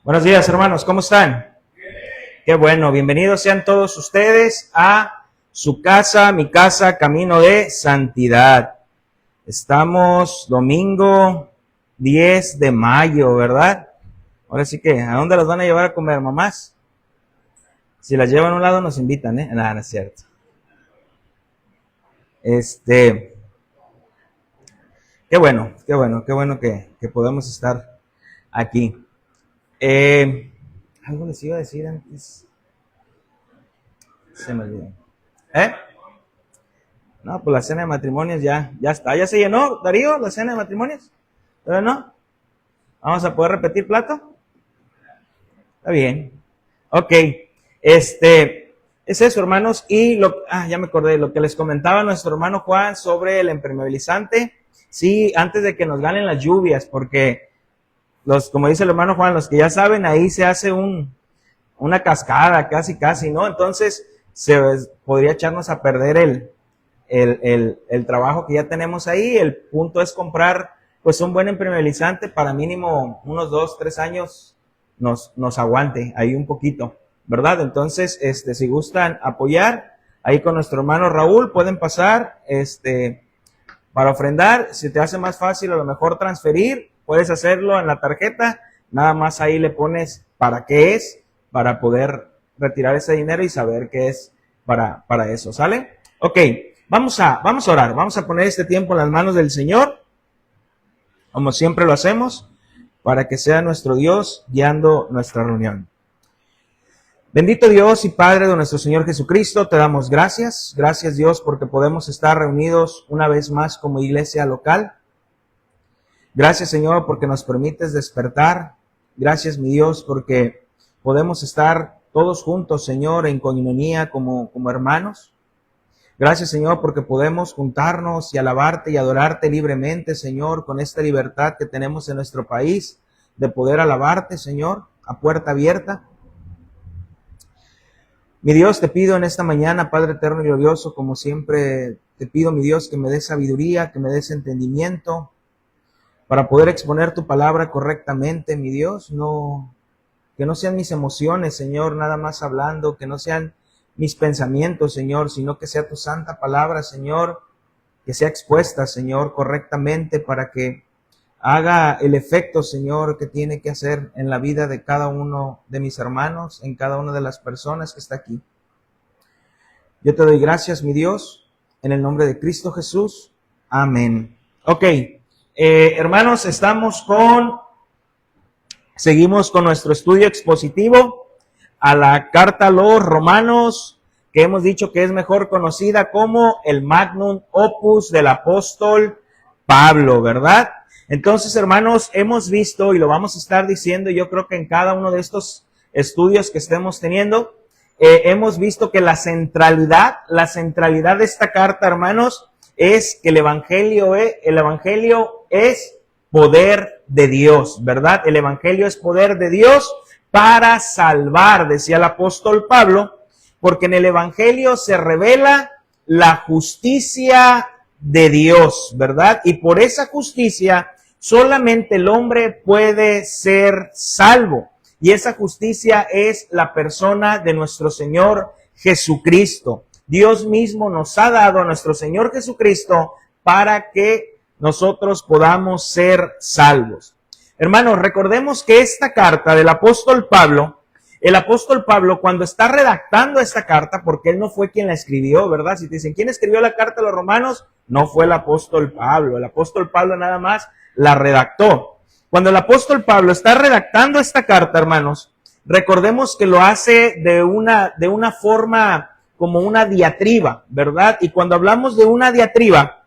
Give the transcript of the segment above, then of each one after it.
Buenos días, hermanos, ¿cómo están? Qué bueno, bienvenidos sean todos ustedes a su casa, mi casa, camino de santidad. Estamos domingo 10 de mayo, ¿verdad? Ahora sí que, ¿a dónde las van a llevar a comer, mamás? Si las llevan a un lado nos invitan, ¿eh? Nada, no es cierto. Qué bueno que podemos estar aquí. Algo les iba a decir antes. Se me olvidó. ¿Eh? No, pues la cena de matrimonios ya está. ¿Ya se llenó, Darío, la cena de matrimonios? ¿Pero no? ¿Vamos a poder repetir plato? Está bien. Ok. Es eso, hermanos. Y ya me acordé, lo que les comentaba nuestro hermano Juan sobre el impermeabilizante. Sí, antes de que nos ganen las lluvias, porque como dice el hermano Juan, los que ya saben, ahí se hace una cascada, casi, ¿no? Entonces, podría echarnos a perder el trabajo que ya tenemos ahí. El punto es comprar pues un buen impermeabilizante para mínimo unos 2-3 años nos aguante ahí un poquito, ¿verdad? Entonces, si gustan apoyar ahí con nuestro hermano Raúl, pueden pasar, para ofrendar. Si te hace más fácil a lo mejor transferir, puedes hacerlo en la tarjeta, nada más ahí le pones para qué es, para poder retirar ese dinero y saber qué es para eso, ¿sale? Ok. Vamos a orar, vamos a poner este tiempo en las manos del Señor, como siempre lo hacemos, para que sea nuestro Dios guiando nuestra reunión. Bendito Dios y Padre de nuestro Señor Jesucristo, te damos gracias. Gracias, Dios, porque podemos estar reunidos una vez más como iglesia local. Gracias, Señor, porque nos permites despertar. Gracias, mi Dios, porque podemos estar todos juntos, Señor, en coinonía como hermanos. Gracias, Señor, porque podemos juntarnos y alabarte y adorarte libremente, Señor, con esta libertad que tenemos en nuestro país de poder alabarte, Señor, a puerta abierta. Mi Dios, te pido en esta mañana, Padre eterno y glorioso, como siempre, te pido, mi Dios, que me des sabiduría, que me des entendimiento para poder exponer tu palabra correctamente, mi Dios. Que no sean mis emociones, Señor, nada más hablando, que no sean mis pensamientos, Señor, sino que sea tu santa palabra, Señor, que sea expuesta, Señor, correctamente para que haga el efecto, Señor, que tiene que hacer en la vida de cada uno de mis hermanos, en cada una de las personas que está aquí. Yo te doy gracias, mi Dios, en el nombre de Cristo Jesús. Amén. Ok, hermanos, seguimos con nuestro estudio expositivo a la carta a los Romanos, que hemos dicho que es mejor conocida como el magnum opus del apóstol Pablo, ¿verdad? Entonces, hermanos, hemos visto, y lo vamos a estar diciendo, yo creo que en cada uno de estos estudios que estemos teniendo, hemos visto que la centralidad de esta carta, hermanos, es que el evangelio es poder de Dios, ¿verdad? El evangelio es poder de Dios para salvar, decía el apóstol Pablo, porque en el evangelio se revela la justicia de Dios, ¿verdad? Y por esa justicia solamente el hombre puede ser salvo. Y esa justicia es la persona de nuestro Señor Jesucristo. Dios mismo nos ha dado a nuestro Señor Jesucristo para que nosotros podamos ser salvos. Hermanos, recordemos que esta carta del apóstol Pablo, el apóstol Pablo cuando está redactando esta carta, porque él no fue quien la escribió, ¿verdad? Si te dicen, ¿quién escribió la carta a los romanos? No fue el apóstol Pablo nada más la redactó. Cuando el apóstol Pablo está redactando esta carta, hermanos, recordemos que lo hace de una forma como una diatriba, ¿verdad? Y cuando hablamos de una diatriba,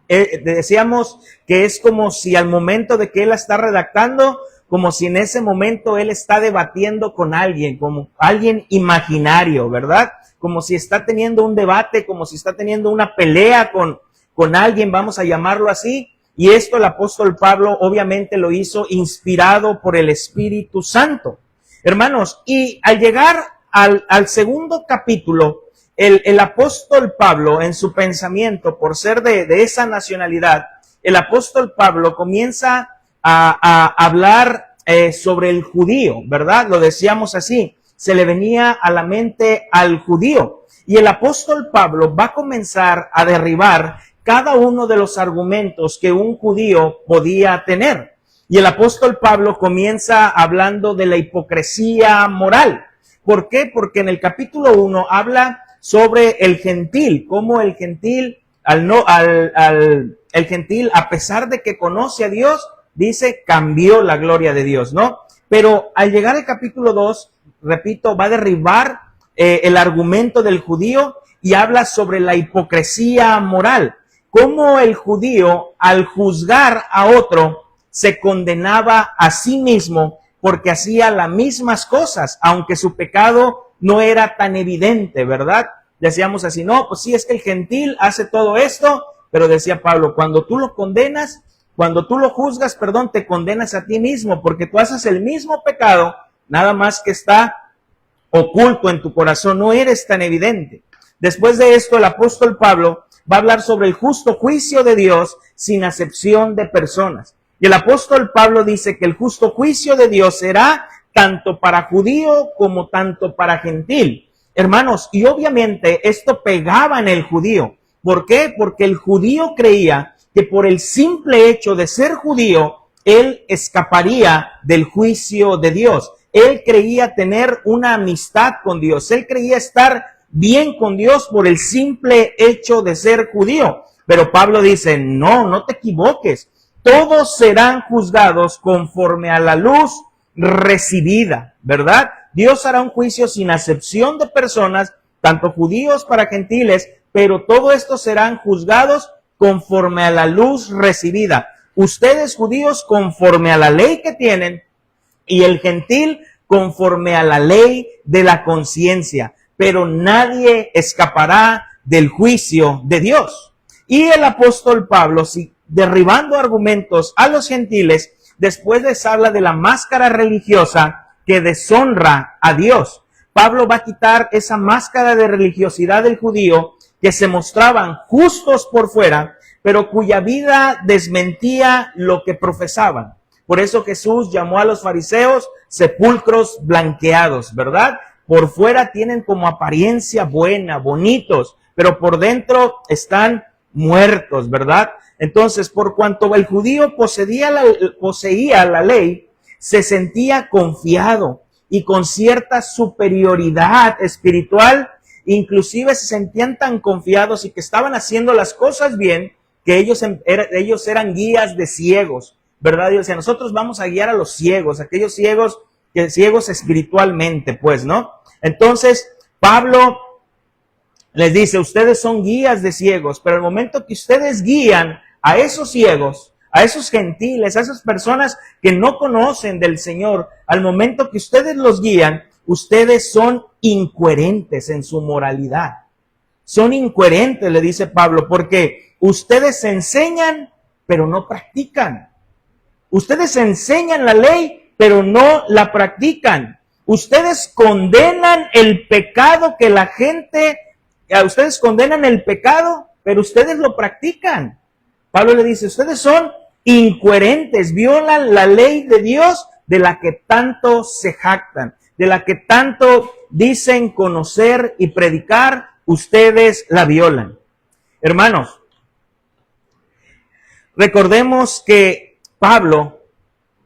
decíamos que es como si al momento de que él la está redactando, como si en ese momento él está debatiendo con alguien, como alguien imaginario, ¿verdad? Como si está teniendo un debate, como si está teniendo una pelea con alguien, vamos a llamarlo así. Y esto el apóstol Pablo obviamente lo hizo inspirado por el Espíritu Santo. Hermanos, y al llegar al segundo capítulo, el apóstol Pablo, en su pensamiento, por ser de esa nacionalidad, el apóstol Pablo comienza a hablar sobre el judío, ¿verdad? Lo decíamos así, se le venía a la mente al judío. Y el apóstol Pablo va a comenzar a derribar cada uno de los argumentos que un judío podía tener. Y el apóstol Pablo comienza hablando de la hipocresía moral. ¿Por qué? Porque en el capítulo 1 habla sobre el gentil, cómo el gentil, el gentil, a pesar de que conoce a Dios, dice, cambió la gloria de Dios, ¿no? Pero al llegar al capítulo 2, repito, va a derribar el argumento del judío y habla sobre la hipocresía moral. Cómo el judío, al juzgar a otro, se condenaba a sí mismo porque hacía las mismas cosas, aunque su pecado no era tan evidente, ¿verdad? Decíamos así, no, pues sí, es que el gentil hace todo esto, pero decía Pablo, cuando tú lo condenas, cuando tú lo juzgas, perdón, te condenas a ti mismo, porque tú haces el mismo pecado, nada más que está oculto en tu corazón, no eres tan evidente. Después de esto, el apóstol Pablo va a hablar sobre el justo juicio de Dios sin acepción de personas. Y el apóstol Pablo dice que el justo juicio de Dios será tanto para judío como tanto para gentil. Hermanos, y obviamente esto pegaba en el judío. ¿Por qué? Porque el judío creía que por el simple hecho de ser judío, él escaparía del juicio de Dios. Él creía tener una amistad con Dios. Él creía estar bien con Dios por el simple hecho de ser judío. Pero Pablo dice, no, no te equivoques. Todos serán juzgados conforme a la luz recibida, ¿verdad? Dios hará un juicio sin acepción de personas, tanto judíos para gentiles, pero todo esto serán juzgados conforme a la luz recibida. Ustedes judíos conforme a la ley que tienen y el gentil conforme a la ley de la conciencia, pero nadie escapará del juicio de Dios. Y el apóstol Pablo, derribando argumentos a los gentiles, después les habla de la máscara religiosa que deshonra a Dios. Pablo va a quitar esa máscara de religiosidad del judío que se mostraban justos por fuera, pero cuya vida desmentía lo que profesaban. Por eso Jesús llamó a los fariseos sepulcros blanqueados, ¿verdad? Por fuera tienen como apariencia buena, bonitos, pero por dentro están muertos, ¿verdad? Entonces, por cuanto el judío poseía la ley, se sentía confiado y con cierta superioridad espiritual, inclusive se sentían tan confiados y que estaban haciendo las cosas bien, que ellos eran guías de ciegos, ¿verdad? Y decían, nosotros vamos a guiar a los ciegos, aquellos ciegos espiritualmente, pues, ¿no? Entonces, Pablo les dice, ustedes son guías de ciegos, pero el momento que ustedes guían a esos ciegos, a esos gentiles, a esas personas que no conocen del Señor, al momento que ustedes los guían, ustedes son incoherentes en su moralidad. Son incoherentes, le dice Pablo, porque ustedes enseñan, pero no practican. Ustedes enseñan la ley, pero no la practican. Ustedes condenan el pecado que la gente... Ustedes condenan el pecado, pero ustedes lo practican. Pablo le dice, ustedes son incoherentes, violan la ley de Dios de la que tanto se jactan, de la que tanto dicen conocer y predicar, ustedes la violan. Hermanos, recordemos que Pablo,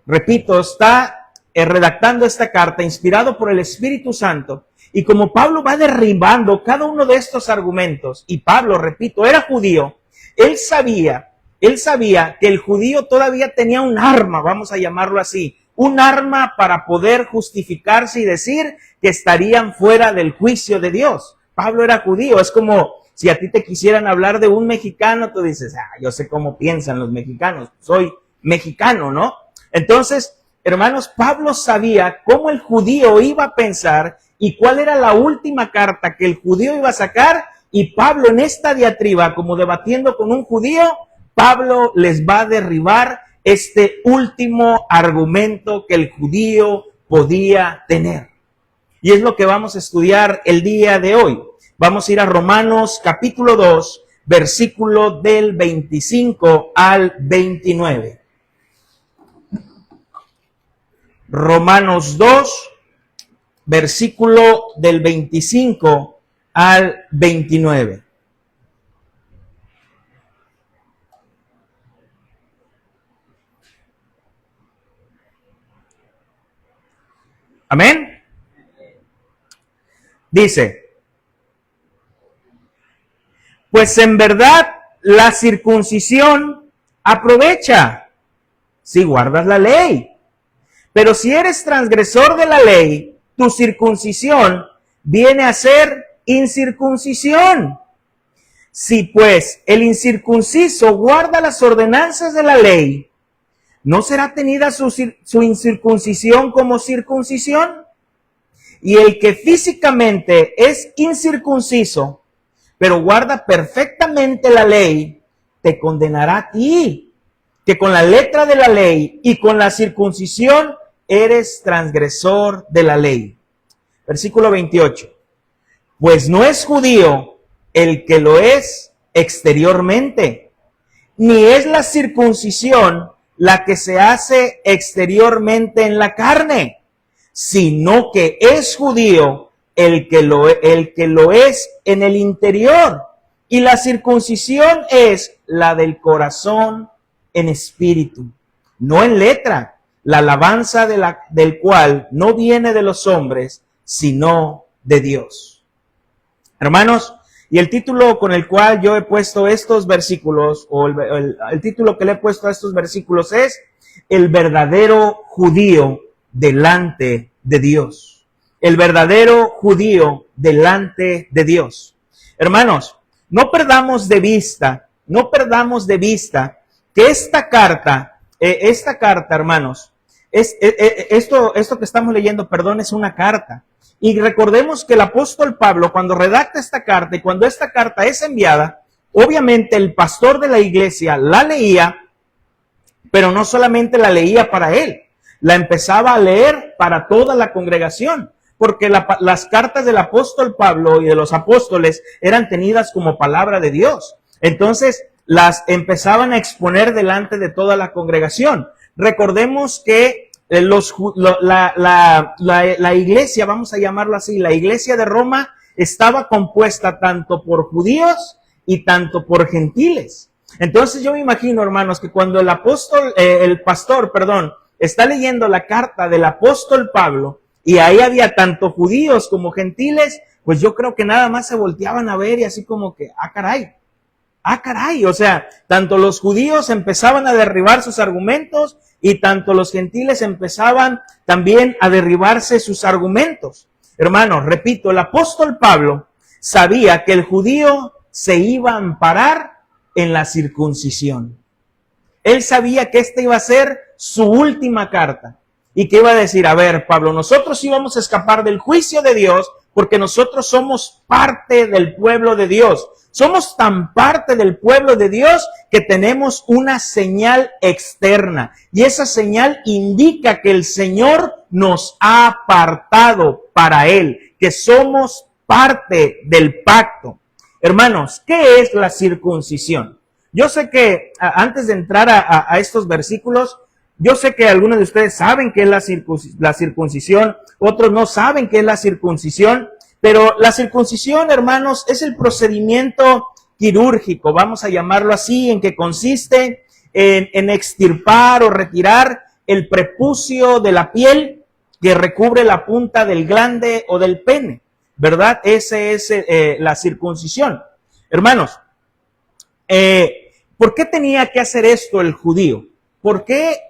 repito, está redactando esta carta inspirado por el Espíritu Santo. Y como Pablo va derribando cada uno de estos argumentos, y Pablo, repito, era judío, él sabía que el judío todavía tenía un arma, vamos a llamarlo así, un arma para poder justificarse y decir que estarían fuera del juicio de Dios. Pablo era judío, es como si a ti te quisieran hablar de un mexicano, tú dices, yo sé cómo piensan los mexicanos, soy mexicano, ¿no? Entonces, hermanos, Pablo sabía cómo el judío iba a pensar y cuál era la última carta que el judío iba a sacar, y Pablo en esta diatriba, como debatiendo con un judío, Pablo les va a derribar este último argumento que el judío podía tener. Y es lo que vamos a estudiar el día de hoy. Vamos a ir a Romanos capítulo 2, versículo del 25 al 29. Romanos 2, versículo del 25 al 29. Amén. Dice, pues en verdad la circuncisión aprovecha si guardas la ley. Pero si eres transgresor de la ley, tu circuncisión viene a ser incircuncisión. Si pues el incircunciso guarda las ordenanzas de la ley, ¿no será tenida su incircuncisión como circuncisión? Y el que físicamente es incircunciso, pero guarda perfectamente la ley, te condenará a ti, que con la letra de la ley y con la circuncisión eres transgresor de la ley. Versículo 28. Pues no es judío el que lo es exteriormente, ni es la circuncisión la que se hace exteriormente en la carne, sino que es judío el que lo es en el interior. Y la circuncisión es la del corazón en espíritu, no en letra, la alabanza del cual no viene de los hombres, sino de Dios. Hermanos, y el título con el cual yo he puesto estos versículos, o el título que le he puesto a estos versículos es el verdadero judío delante de Dios. El verdadero judío delante de Dios. Hermanos, no perdamos de vista que esta carta, hermanos, esto que estamos leyendo, perdón, es una carta. Y recordemos que el apóstol Pablo, cuando redacta esta carta y cuando esta carta es enviada, obviamente el pastor de la iglesia la leía, pero no solamente la leía para él, la empezaba a leer para toda la congregación, porque las cartas del apóstol Pablo y de los apóstoles eran tenidas como palabra de Dios. Entonces, las empezaban a exponer delante de toda la congregación. Recordemos que la iglesia, vamos a llamarlo así, la iglesia de Roma estaba compuesta tanto por judíos y tanto por gentiles. Entonces yo me imagino, hermanos, que cuando el pastor, está leyendo la carta del apóstol Pablo y ahí había tanto judíos como gentiles, pues yo creo que nada más se volteaban a ver y así como que, ah, caray, o sea, tanto los judíos empezaban a derribar sus argumentos y tanto los gentiles empezaban también a derribarse sus argumentos. Hermanos, repito, el apóstol Pablo sabía que el judío se iba a amparar en la circuncisión. Él sabía que esta iba a ser su última carta y que iba a decir, a ver, Pablo, nosotros íbamos a escapar del juicio de Dios porque nosotros somos parte del pueblo de Dios. Somos tan parte del pueblo de Dios que tenemos una señal externa. Y esa señal indica que el Señor nos ha apartado para Él, que somos parte del pacto. Hermanos, ¿qué es la circuncisión? Yo sé que antes de entrar a estos versículos, yo sé que algunos de ustedes saben qué es la circuncisión, otros no saben qué es la circuncisión, pero la circuncisión, hermanos, es el procedimiento quirúrgico, vamos a llamarlo así, en que consiste en extirpar o retirar el prepucio de la piel que recubre la punta del glande o del pene, ¿verdad? Esa es la circuncisión. Hermanos, ¿por qué tenía que hacer esto el judío? ¿Por qué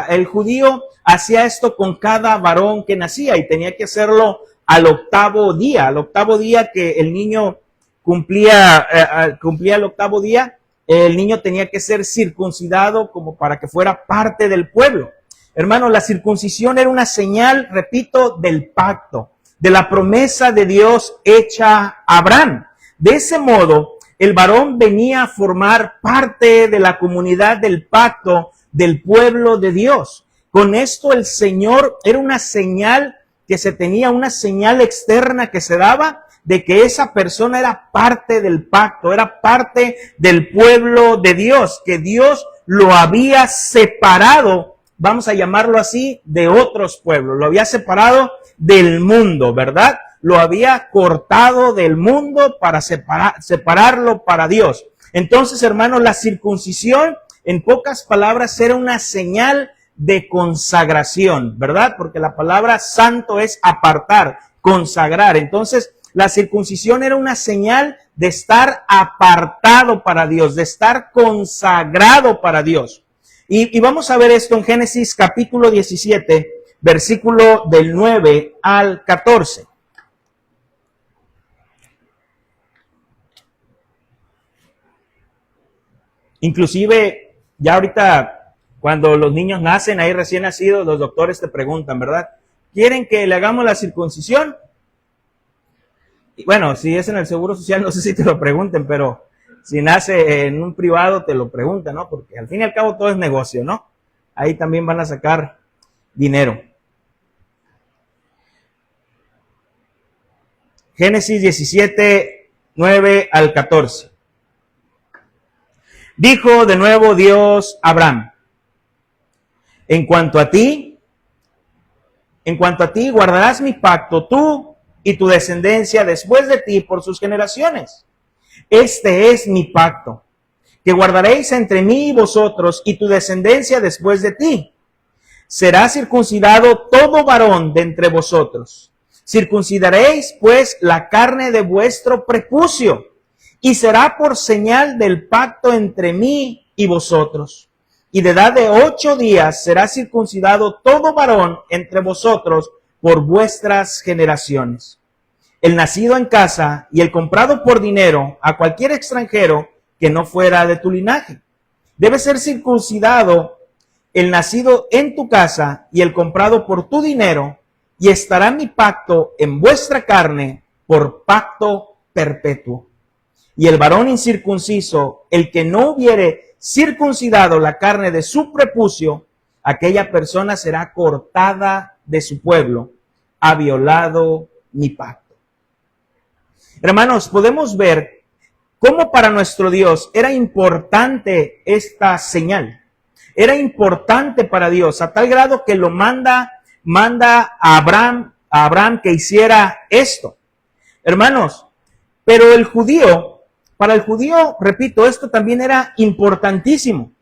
el judío hacía esto con cada varón que nacía y tenía que hacerlo al octavo día que el niño cumplía el octavo día, el niño tenía que ser circuncidado como para que fuera parte del pueblo. Hermanos, la circuncisión era una señal, repito, del pacto, de la promesa de Dios hecha a Abraham. De ese modo, el varón venía a formar parte de la comunidad del pacto del pueblo de Dios. Con esto el Señor era una señal que se tenía, una señal externa que se daba de que esa persona era parte del pacto, era parte del pueblo de Dios, que Dios lo había separado vamos a llamarlo así, de otros pueblos. Lo había separado del mundo, ¿verdad? Lo había cortado del mundo para separarlo para Dios. Entonces, hermanos, la circuncisión, en pocas palabras, era una señal de consagración, ¿verdad? Porque la palabra santo es apartar, consagrar. Entonces, la circuncisión era una señal de estar apartado para Dios, de estar consagrado para Dios. Y vamos a ver esto en Génesis capítulo 17, versículo del 9 al 14. Inclusive, ya ahorita, cuando los niños nacen, ahí recién nacidos, los doctores te preguntan, ¿verdad? ¿Quieren que le hagamos la circuncisión? Y bueno, si es en el Seguro Social, no sé si te lo pregunten, pero si nace en un privado, te lo preguntan, ¿no? Porque al fin y al cabo todo es negocio, ¿no? Ahí también van a sacar dinero. Génesis 17, 9 al 14. Dijo de nuevo Dios a Abraham: en cuanto a ti guardarás mi pacto, tú y tu descendencia después de ti por sus generaciones. Este es mi pacto, que guardaréis entre mí y vosotros y tu descendencia después de ti. Será circuncidado todo varón de entre vosotros. Circuncidaréis pues la carne de vuestro prepucio, y será por señal del pacto entre mí y vosotros. Y de edad de 8 días será circuncidado todo varón entre vosotros por vuestras generaciones. El nacido en casa y el comprado por dinero a cualquier extranjero que no fuera de tu linaje. Debe ser circuncidado el nacido en tu casa y el comprado por tu dinero, y estará mi pacto en vuestra carne por pacto perpetuo. Y el varón incircunciso, el que no hubiere circuncidado la carne de su prepucio, aquella persona será cortada de su pueblo, ha violado mi pacto. Hermanos, podemos ver cómo para nuestro Dios era importante esta señal. Era importante para Dios, a tal grado que lo manda a Abraham que hiciera esto. Hermanos, pero para el judío, repito, esto también era importantísimo.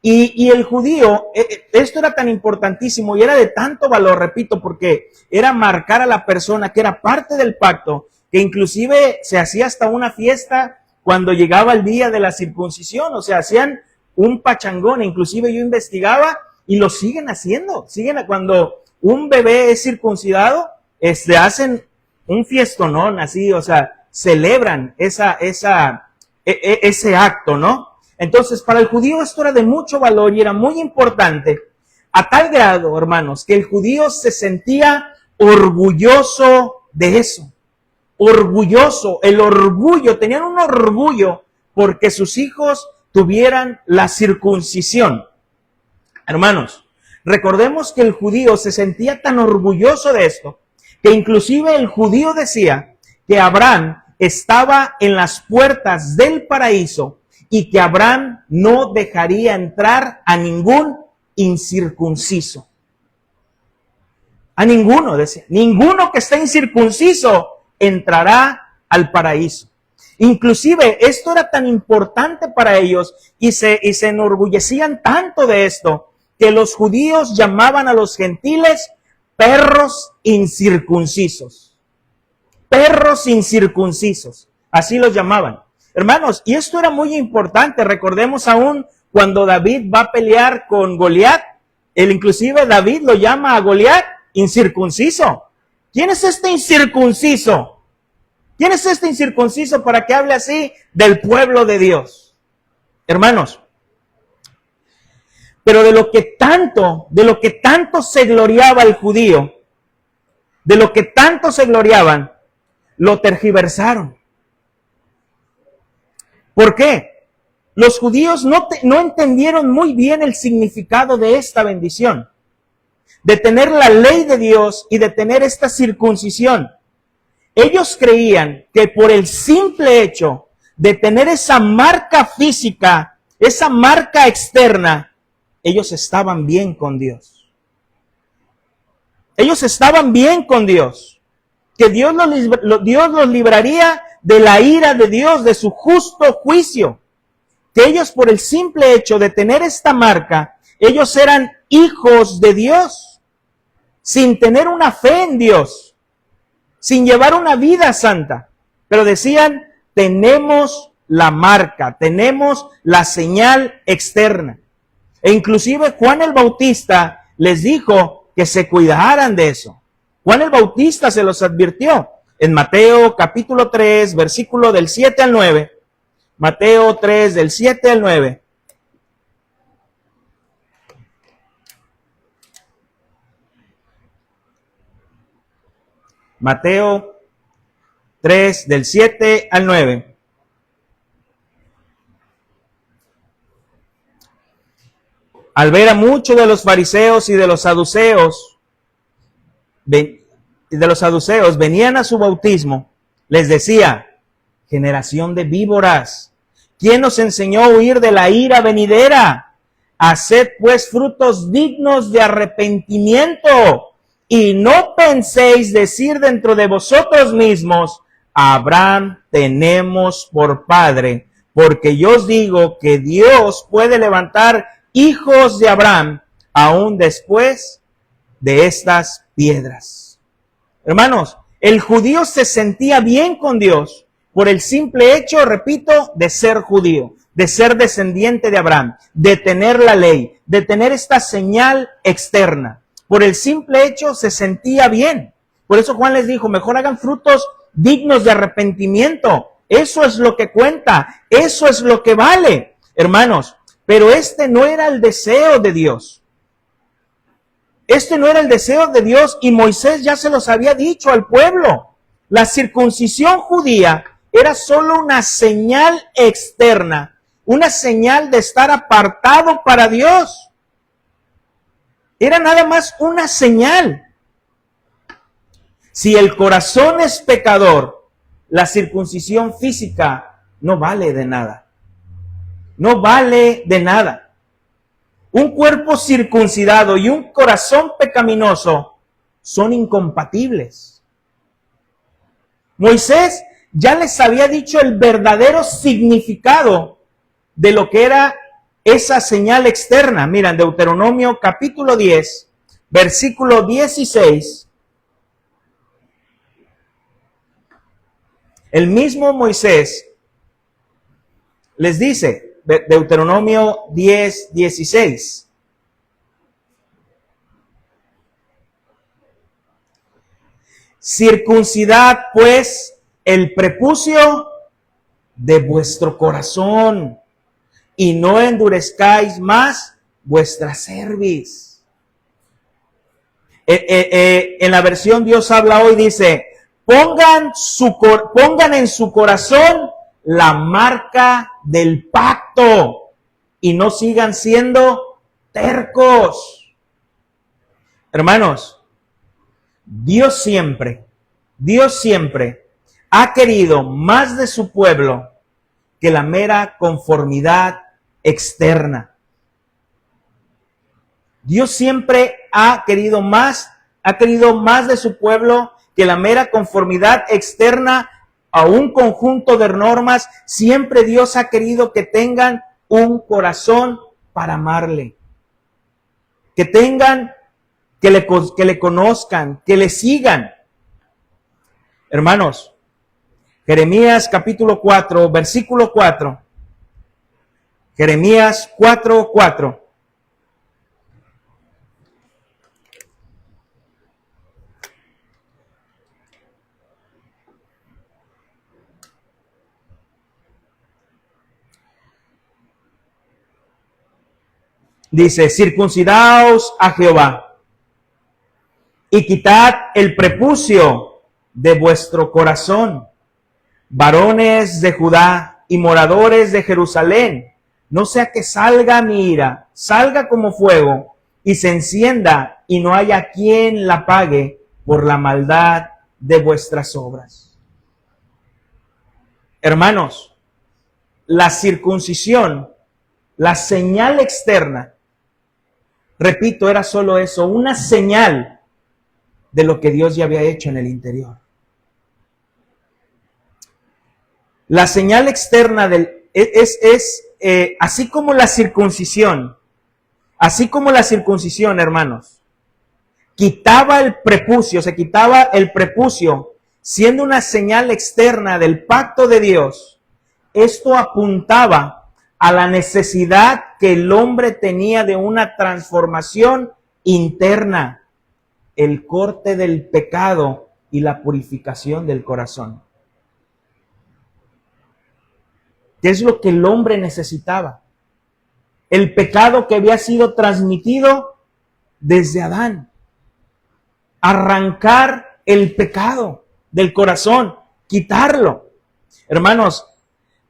Y el judío, esto era tan importantísimo y era de tanto valor, repito, porque era marcar a la persona que era parte del pacto, que inclusive se hacía hasta una fiesta cuando llegaba el día de la circuncisión. O sea, hacían un pachangón. Inclusive yo investigaba y lo siguen haciendo. Cuando un bebé es circuncidado, hacen un fiestonón así, o sea, celebran ese acto, ¿no? Entonces, para el judío esto era de mucho valor y era muy importante, a tal grado, hermanos, que el judío se sentía orgulloso de eso. Orgulloso, el orgullo, tenían un orgullo porque sus hijos tuvieran la circuncisión. Hermanos, recordemos que el judío se sentía tan orgulloso de esto, que inclusive el judío decía que Abraham estaba en las puertas del paraíso y que Abraham no dejaría entrar a ningún incircunciso. A ninguno, decía, ninguno que esté incircunciso entrará al paraíso. Inclusive esto era tan importante para ellos y se enorgullecían tanto de esto, que los judíos llamaban a los gentiles perros incircuncisos. Perros incircuncisos, así los llamaban. Hermanos, y esto era muy importante. Recordemos aún cuando David va a pelear con Goliat, inclusive David lo llama a Goliat incircunciso. ¿Quién es este incircunciso? ¿Quién es este incircunciso para que hable así del pueblo de Dios? Hermanos, pero de lo que tanto se gloriaba el judío, de lo que tanto se gloriaban, lo tergiversaron. ¿Por qué? Los judíos no entendieron muy bien el significado de esta bendición, de tener la ley de Dios y de tener esta circuncisión. Ellos creían que por el simple hecho de tener esa marca física, esa marca externa, ellos estaban bien con Dios. Ellos estaban bien con Dios. Que Dios los libraría de la ira de Dios, de su justo juicio. Que ellos, por el simple hecho de tener esta marca, ellos eran hijos de Dios, sin tener una fe en Dios, sin llevar una vida santa. Pero decían, tenemos la marca, tenemos la señal externa. E inclusive Juan el Bautista les dijo que se cuidaran de eso. Juan el Bautista se los advirtió en Mateo capítulo 3, versículo del 7 al 9. Mateo 3, del 7 al 9. Mateo 3, del 7 al 9. Al ver a muchos de los fariseos y de los saduceos, venían a su bautismo, les decía, generación de víboras, ¿quién os enseñó a huir de la ira venidera? Haced pues frutos dignos de arrepentimiento, y no penséis decir dentro de vosotros mismos, Abraham tenemos por padre, porque yo os digo que Dios puede levantar hijos de Abraham aún después de estas piedras. Hermanos, el judío se sentía bien con Dios por el simple hecho, repito, de ser judío, de ser descendiente de Abraham, de tener la ley, de tener esta señal externa. Por el simple hecho se sentía bien. Por eso Juan les dijo, mejor hagan frutos dignos de arrepentimiento. Eso es lo que cuenta, eso es lo que vale, hermanos. Pero este no era el deseo de Dios. Este no era el deseo de Dios y Moisés ya se los había dicho al pueblo. La circuncisión judía era solo una señal externa, una señal de estar apartado para Dios. Era nada más una señal. Si el corazón es pecador, la circuncisión física no vale de nada. No vale de nada. Un cuerpo circuncidado y un corazón pecaminoso son incompatibles. Moisés ya les había dicho el verdadero significado de lo que era esa señal externa. Mira, en Deuteronomio capítulo 10, versículo 16, el mismo Moisés les dice, Deuteronomio 10, 16. Circuncidad pues el prepucio de vuestro corazón y no endurezcáis más vuestra cerviz. En la versión Dios habla hoy dice, pongan en su corazón la marca del pacto y no sigan siendo tercos. Hermanos, Dios siempre ha querido más de su pueblo que la mera conformidad externa. Dios siempre ha querido más de su pueblo que la mera conformidad externa a un conjunto de normas. Siempre Dios ha querido que tengan un corazón para amarle. Que tengan, que le conozcan, que le sigan. Hermanos, Jeremías capítulo 4, versículo 4. Jeremías 4, 4. Dice, circuncidaos a Jehová y quitad el prepucio de vuestro corazón, varones de Judá y moradores de Jerusalén, no sea que salga mi ira, salga como fuego y se encienda y no haya quien la pague por la maldad de vuestras obras. Hermanos, la circuncisión, la señal externa, Repito, era solo eso, una señal de lo que Dios ya había hecho en el interior. La señal externa así como la circuncisión, hermanos, quitaba el prepucio, se quitaba el prepucio, siendo una señal externa del pacto de Dios. Esto apuntaba a la necesidad que el hombre tenía de una transformación interna, el corte del pecado y la purificación del corazón. ¿Qué es lo que el hombre necesitaba? El pecado que había sido transmitido desde Adán. Arrancar el pecado del corazón, quitarlo. Hermanos,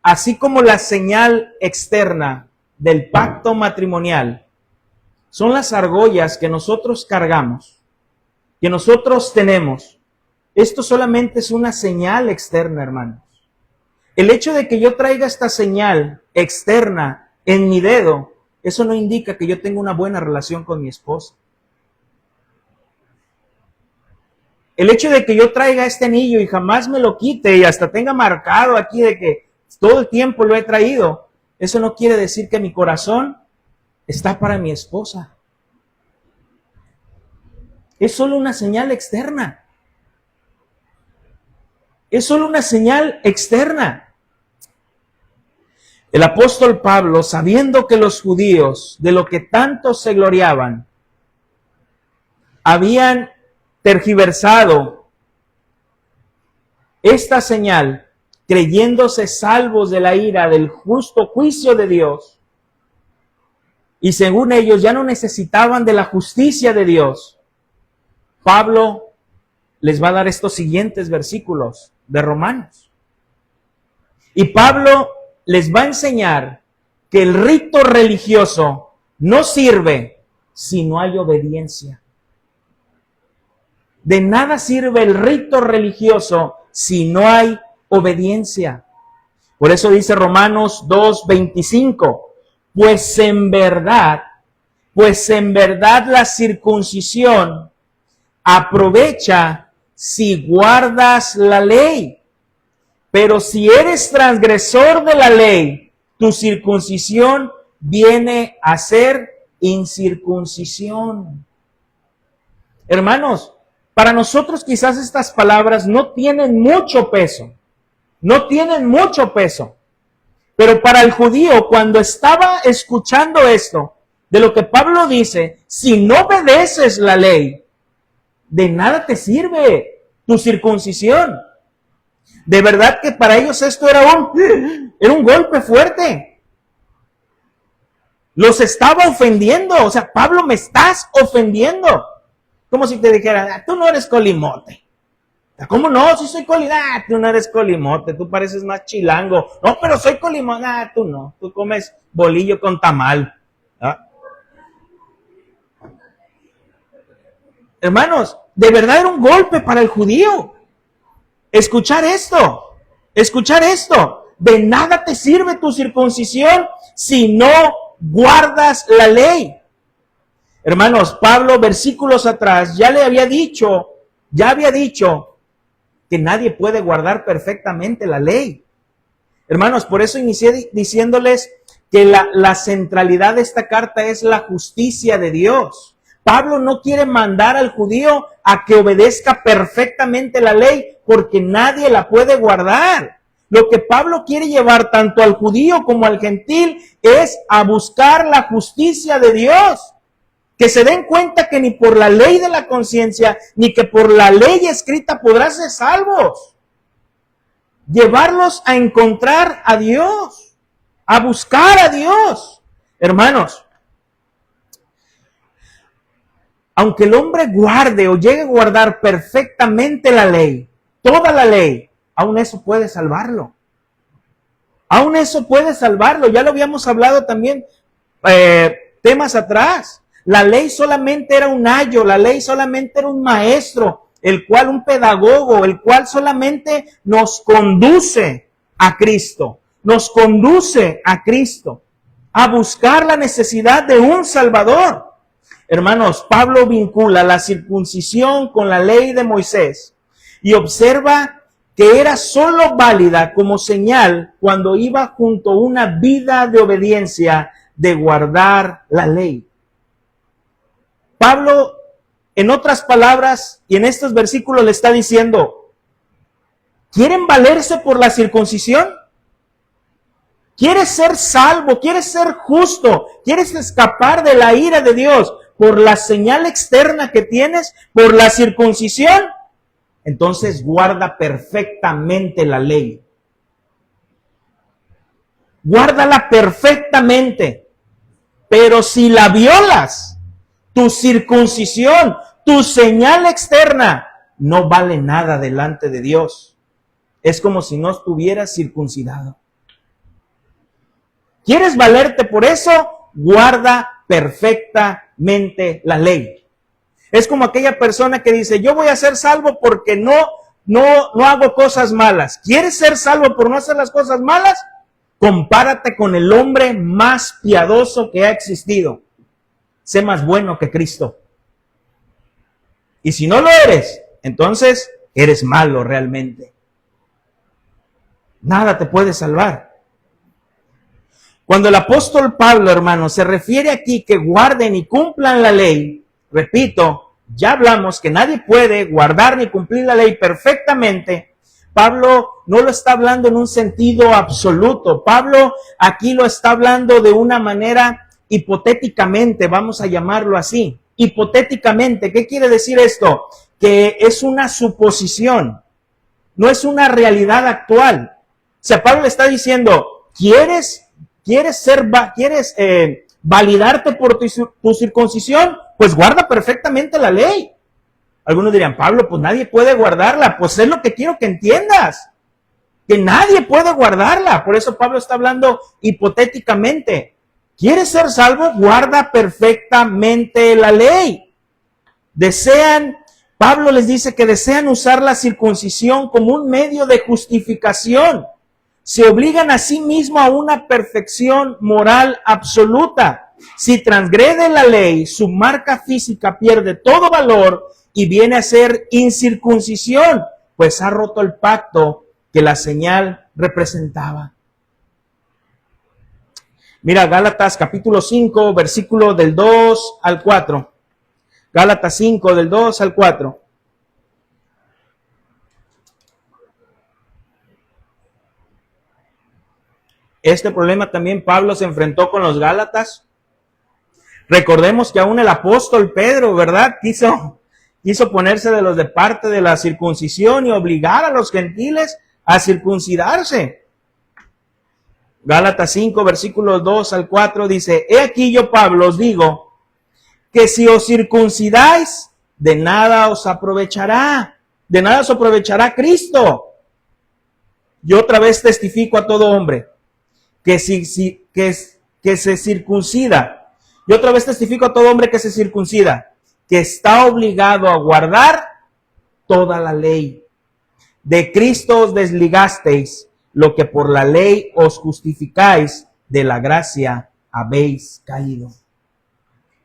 así como la señal externa del pacto matrimonial son las argollas que nosotros cargamos, que nosotros tenemos, esto solamente es una señal externa, hermanos. El hecho de que yo traiga esta señal externa en mi dedo, eso no indica que yo tenga una buena relación con mi esposa. El hecho de que yo traiga este anillo y jamás me lo quite y hasta tenga marcado aquí de que todo el tiempo lo he traído, eso no quiere decir que mi corazón está para mi esposa. Es solo una señal externa. Es solo una señal externa. El apóstol Pablo, sabiendo que los judíos, de lo que tanto se gloriaban, habían tergiversado esta señal, creyéndose salvos de la ira del justo juicio de Dios, y según ellos ya no necesitaban de la justicia de Dios, Pablo les va a dar estos siguientes versículos de Romanos. Y Pablo les va a enseñar que el rito religioso no sirve si no hay obediencia. De nada sirve el rito religioso si no hay obediencia. Por eso dice Romanos 2:25, pues en verdad la circuncisión aprovecha si guardas la ley. Pero si eres transgresor de la ley, tu circuncisión viene a ser incircuncisión. Hermanos, para nosotros quizás estas palabras no tienen mucho peso. No tienen mucho peso. Pero para el judío, cuando estaba escuchando esto, de lo que Pablo dice, si no obedeces la ley, de nada te sirve tu circuncisión. De verdad que para ellos esto era un golpe fuerte. Los estaba ofendiendo. O sea, Pablo, me estás ofendiendo. Como si te dijera, tú no eres colimote. ¿Cómo no? Si soy colimote. Tú no eres colimote, tú pareces más chilango. No, pero soy colimote. Tú no. Tú comes bolillo con tamal. ¿Ah? Hermanos, de verdad era un golpe para el judío. Escuchar esto. De nada te sirve tu circuncisión si no guardas la ley. Hermanos, Pablo, versículos atrás, ya había dicho que nadie puede guardar perfectamente la ley. Hermanos, por eso inicié diciéndoles que la centralidad de esta carta es la justicia de Dios. Pablo no quiere mandar al judío a que obedezca perfectamente la ley porque nadie la puede guardar. Lo que Pablo quiere llevar tanto al judío como al gentil es a buscar la justicia de Dios. Que se den cuenta que ni por la ley de la conciencia, ni que por la ley escrita podrán ser salvos. Llevarlos a encontrar a Dios, a buscar a Dios. Hermanos, aunque el hombre guarde o llegue a guardar perfectamente la ley, toda la ley, aún eso puede salvarlo. Ya lo habíamos hablado también temas atrás. La ley solamente era un ayo, la ley solamente era un maestro, un pedagogo, el cual solamente nos conduce a Cristo. Nos conduce a Cristo, a buscar la necesidad de un Salvador. Hermanos, Pablo vincula la circuncisión con la ley de Moisés y observa que era solo válida como señal cuando iba junto a una vida de obediencia, de guardar la ley. Pablo, en otras palabras, y en estos versículos le está diciendo, ¿quieren valerse por la circuncisión? ¿Quieres ser salvo? ¿Quieres ser justo? ¿Quieres escapar de la ira de Dios por la señal externa que tienes, por la circuncisión? Entonces guarda perfectamente la ley. Guárdala perfectamente. Pero si la violas, tu circuncisión, tu señal externa, no vale nada delante de Dios. Es como si no estuvieras circuncidado. ¿Quieres valerte por eso? Guarda perfectamente la ley. Es como aquella persona que dice, yo voy a ser salvo porque no hago cosas malas. ¿Quieres ser salvo por no hacer las cosas malas? Compárate con el hombre más piadoso que ha existido. Sé más bueno que Cristo. Y si no lo eres, entonces eres malo realmente. Nada te puede salvar. Cuando el apóstol Pablo, hermanos, se refiere aquí que guarden y cumplan la ley, repito, ya hablamos que nadie puede guardar ni cumplir la ley perfectamente. Pablo no lo está hablando en un sentido absoluto. Pablo aquí lo está hablando de una manera hipotéticamente, vamos a llamarlo así. Hipotéticamente, ¿qué quiere decir esto? Que es una suposición, no es una realidad actual. O sea, Pablo le está diciendo, ¿quieres validarte por tu circuncisión? Pues guarda perfectamente la ley. Algunos dirían, Pablo, pues nadie puede guardarla. Pues es lo que quiero que entiendas, que nadie puede guardarla. Por eso Pablo está hablando hipotéticamente. ¿Quieres ser salvo? Guarda perfectamente la ley. Pablo les dice que desean usar la circuncisión como un medio de justificación. Se obligan a sí mismos a una perfección moral absoluta. Si transgrede la ley, su marca física pierde todo valor y viene a ser incircuncisión, pues ha roto el pacto que la señal representaba. Mira, Gálatas capítulo 5, versículo del 2 al 4. Gálatas 5, del 2 al 4. Este problema también Pablo se enfrentó con los Gálatas. Recordemos que aún el apóstol Pedro, ¿verdad? Quiso ponerse de parte de la circuncisión y obligar a los gentiles a circuncidarse. Gálatas 5, versículos 2 al 4 dice, he aquí yo, Pablo, os digo, que si os circuncidáis, de nada os aprovechará Cristo. Yo otra vez testifico a todo hombre, que se circuncida. Yo otra vez testifico a todo hombre que se circuncida, que está obligado a guardar toda la ley. De Cristo os desligasteis, lo que por la ley os justificáis, de la gracia habéis caído.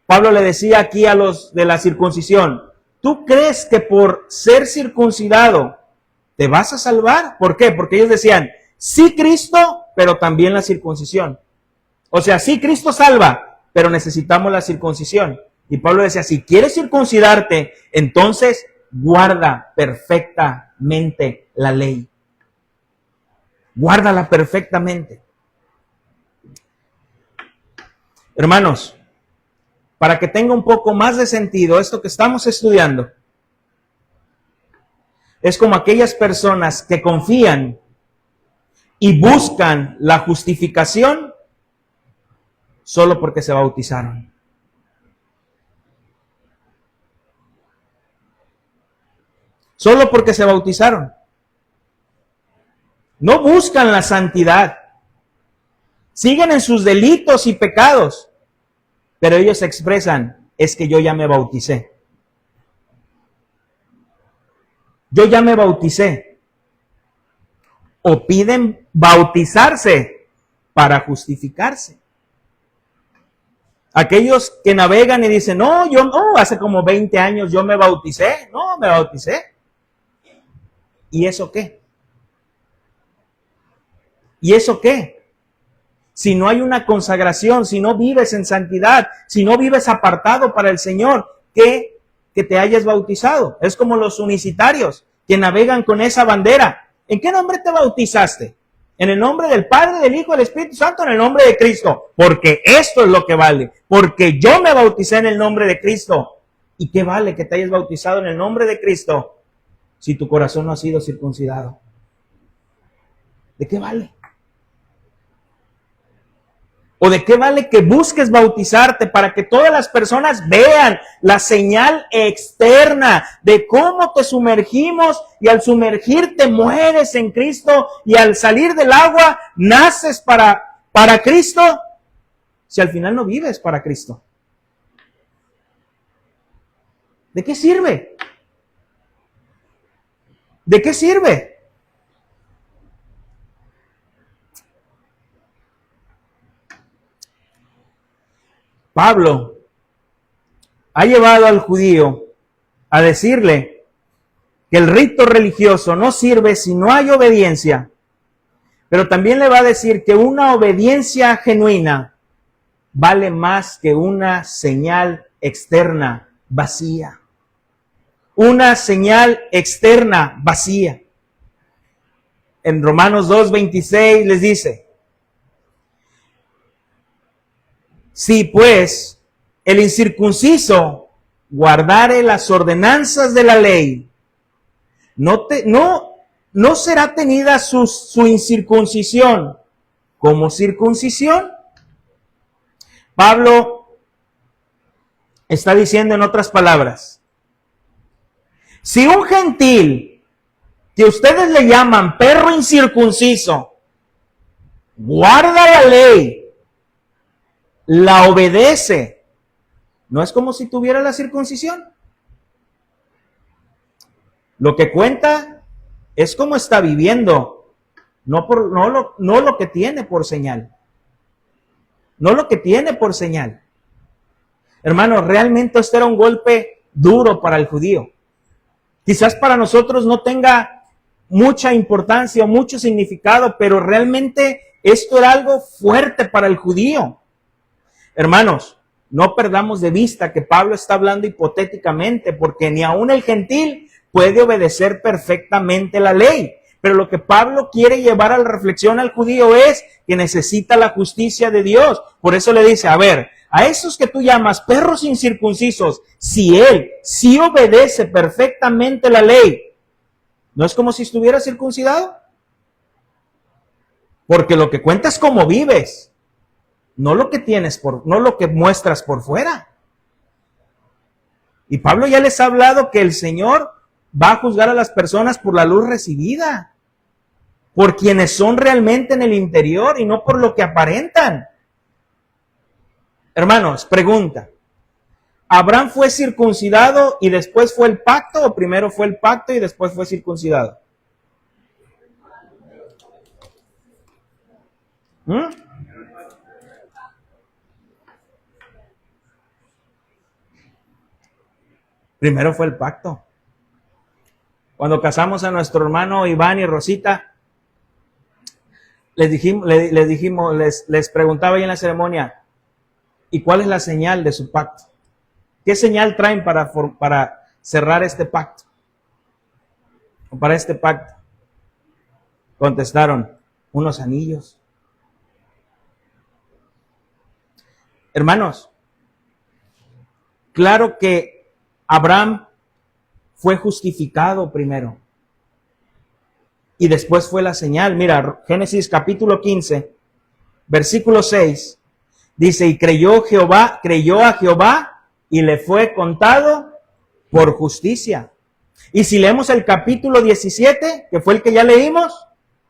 Pablo le decía aquí a los de la circuncisión, ¿tú crees que por ser circuncidado te vas a salvar? ¿Por qué? Porque ellos decían, sí Cristo, pero también la circuncisión. O sea, sí Cristo salva, pero necesitamos la circuncisión. Y Pablo decía, si quieres circuncidarte, entonces guarda perfectamente la ley. Guárdala perfectamente. Hermanos, para que tenga un poco más de sentido esto que estamos estudiando, es como aquellas personas que confían y buscan la justificación solo porque se bautizaron. Solo porque se bautizaron. No buscan la santidad. Siguen en sus delitos y pecados. Pero ellos expresan, es que yo ya me bauticé. Yo ya me bauticé. O piden bautizarse para justificarse. Aquellos que navegan y dicen, no, hace como 20 años yo me bauticé. No, me bauticé. ¿Y eso qué? ¿Y eso qué? Si no hay una consagración, si no vives en santidad, si no vives apartado para el Señor, ¿qué? Que te hayas bautizado. Es como los unicitarios que navegan con esa bandera. ¿En qué nombre te bautizaste? En el nombre del Padre, del Hijo, del Espíritu Santo, en el nombre de Cristo. Porque esto es lo que vale. Porque yo me bauticé en el nombre de Cristo. ¿Y qué vale que te hayas bautizado en el nombre de Cristo si tu corazón no ha sido circuncidado? ¿De qué vale? ¿O de qué vale que busques bautizarte para que todas las personas vean la señal externa de cómo te sumergimos y al sumergirte mueres en Cristo y al salir del agua naces para Cristo? Si al final no vives para Cristo, ¿de qué sirve? ¿De qué sirve? Pablo ha llevado al judío a decirle que el rito religioso no sirve si no hay obediencia, pero también le va a decir que una obediencia genuina vale más que una señal externa vacía. Una señal externa vacía. En Romanos 2:26 les dice, si pues el incircunciso guardare las ordenanzas de la ley, no será tenida su incircuncisión como circuncisión. Pablo está diciendo en otras palabras, si un gentil que ustedes le llaman perro incircunciso guarda la ley, la obedece, ¿no es como si tuviera la circuncisión? Lo que cuenta es cómo está viviendo, no lo que tiene por señal. No lo que tiene por señal. Hermanos, realmente este era un golpe duro para el judío. Quizás para nosotros no tenga mucha importancia o mucho significado, pero realmente esto era algo fuerte para el judío. Hermanos, no perdamos de vista que Pablo está hablando hipotéticamente, porque ni aún el gentil puede obedecer perfectamente la ley. Pero lo que Pablo quiere llevar a la reflexión al judío es que necesita la justicia de Dios. Por eso le dice, a ver, a esos que tú llamas perros incircuncisos, si él sí obedece perfectamente la ley, ¿no es como si estuviera circuncidado? Porque lo que cuenta es cómo vives, no lo que tienes no lo que muestras por fuera. Y Pablo ya les ha hablado que el Señor va a juzgar a las personas por la luz recibida, por quienes son realmente en el interior y no por lo que aparentan. Hermanos, pregunta, ¿Abraham fue circuncidado y después fue el pacto, o primero fue el pacto y después fue circuncidado? Primero fue el pacto. Cuando casamos a nuestro hermano Iván y Rosita, les preguntaba ahí en la ceremonia, ¿y cuál es la señal de su pacto? ¿Qué señal traen para cerrar este pacto? O para este pacto. Contestaron, unos anillos. Hermanos, claro que Abraham fue justificado primero. Y después fue la señal. Mira, Génesis capítulo 15, versículo 6, dice, y creyó a Jehová y le fue contado por justicia. Y si leemos el capítulo 17, que fue el que ya leímos,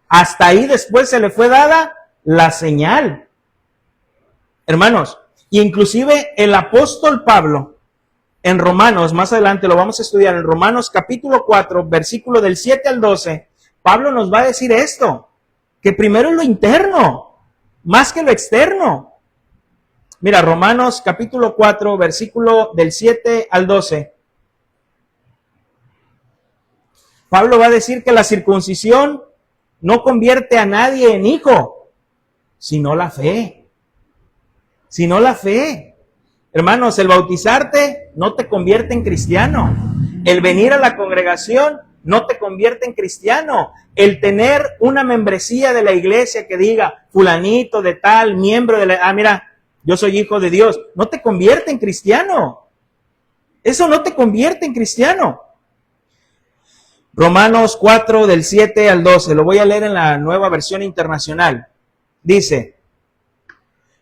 hasta ahí después se le fue dada la señal. Hermanos, inclusive el apóstol Pablo, en Romanos, más adelante lo vamos a estudiar, en Romanos capítulo 4, versículo del 7 al 12, Pablo nos va a decir esto, que primero es lo interno, más que lo externo. Mira, Romanos capítulo 4, versículo del 7 al 12. Pablo va a decir que la circuncisión no convierte a nadie en hijo, sino la fe. Sino la fe. Hermanos, el bautizarte no te convierte en cristiano. El venir a la congregación no te convierte en cristiano. El tener una membresía de la iglesia que diga, fulanito de tal, miembro de la... mira, yo soy hijo de Dios. No te convierte en cristiano. Eso no te convierte en cristiano. Romanos 4 del 7 al 12. Lo voy a leer en la Nueva Versión Internacional. Dice: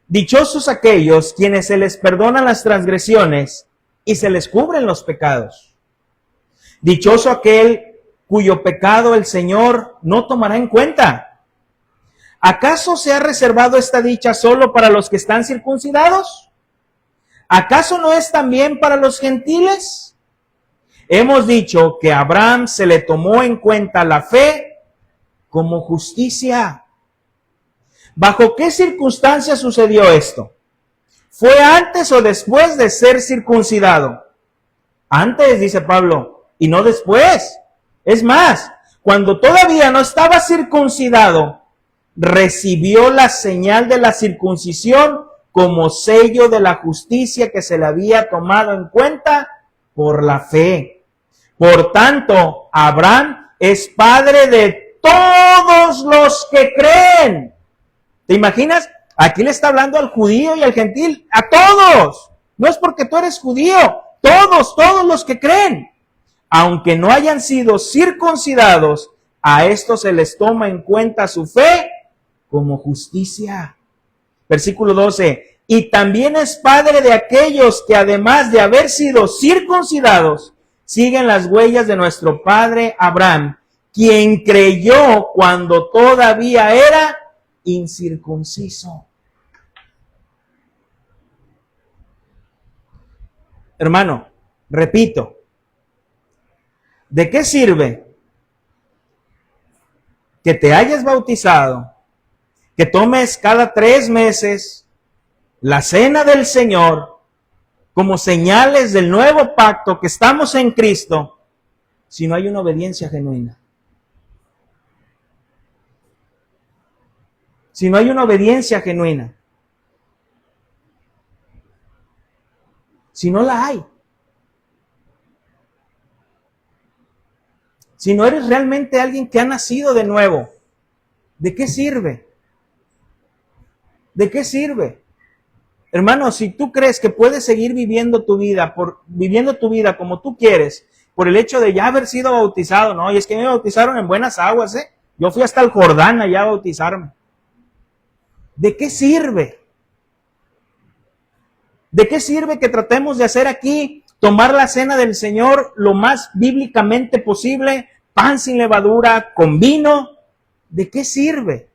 dichosos aquellos quienes se les perdonan las transgresiones y se les cubren los pecados. Dichoso aquel cuyo pecado el Señor no tomará en cuenta. ¿Acaso se ha reservado esta dicha solo para los que están circuncidados? ¿Acaso no es también para los gentiles? Hemos dicho que a Abraham se le tomó en cuenta la fe como justicia. ¿Bajo qué circunstancias sucedió esto? ¿Fue antes o después de ser circuncidado? Antes, dice Pablo, y no después. Es más, cuando todavía no estaba circuncidado, recibió la señal de la circuncisión como sello de la justicia que se le había tomado en cuenta por la fe. Por tanto, Abraham es padre de todos los que creen. ¿Te imaginas? Aquí le está hablando al judío y al gentil, a todos. No es porque tú eres judío, todos los que creen. Aunque no hayan sido circuncidados, a estos se les toma en cuenta su fe como justicia. Versículo 12. Y también es padre de aquellos que además de haber sido circuncidados, siguen las huellas de nuestro padre Abraham, quien creyó cuando todavía era incircunciso. Hermano, repito, ¿de qué sirve que te hayas bautizado, que tomes cada 3 meses la cena del Señor como señales del nuevo pacto que estamos en Cristo, si no hay una obediencia genuina? Si no hay una obediencia genuina. Si no la hay. Si no eres realmente alguien que ha nacido de nuevo, ¿de qué sirve? ¿De qué sirve? Hermano, si tú crees que puedes seguir viviendo tu vida como tú quieres, por el hecho de ya haber sido bautizado, no, y es que me bautizaron en buenas aguas, yo fui hasta el Jordán allá a bautizarme. ¿De qué sirve? ¿De qué sirve que tratemos de hacer aquí, tomar la cena del Señor lo más bíblicamente posible, pan sin levadura, con vino? ¿De qué sirve?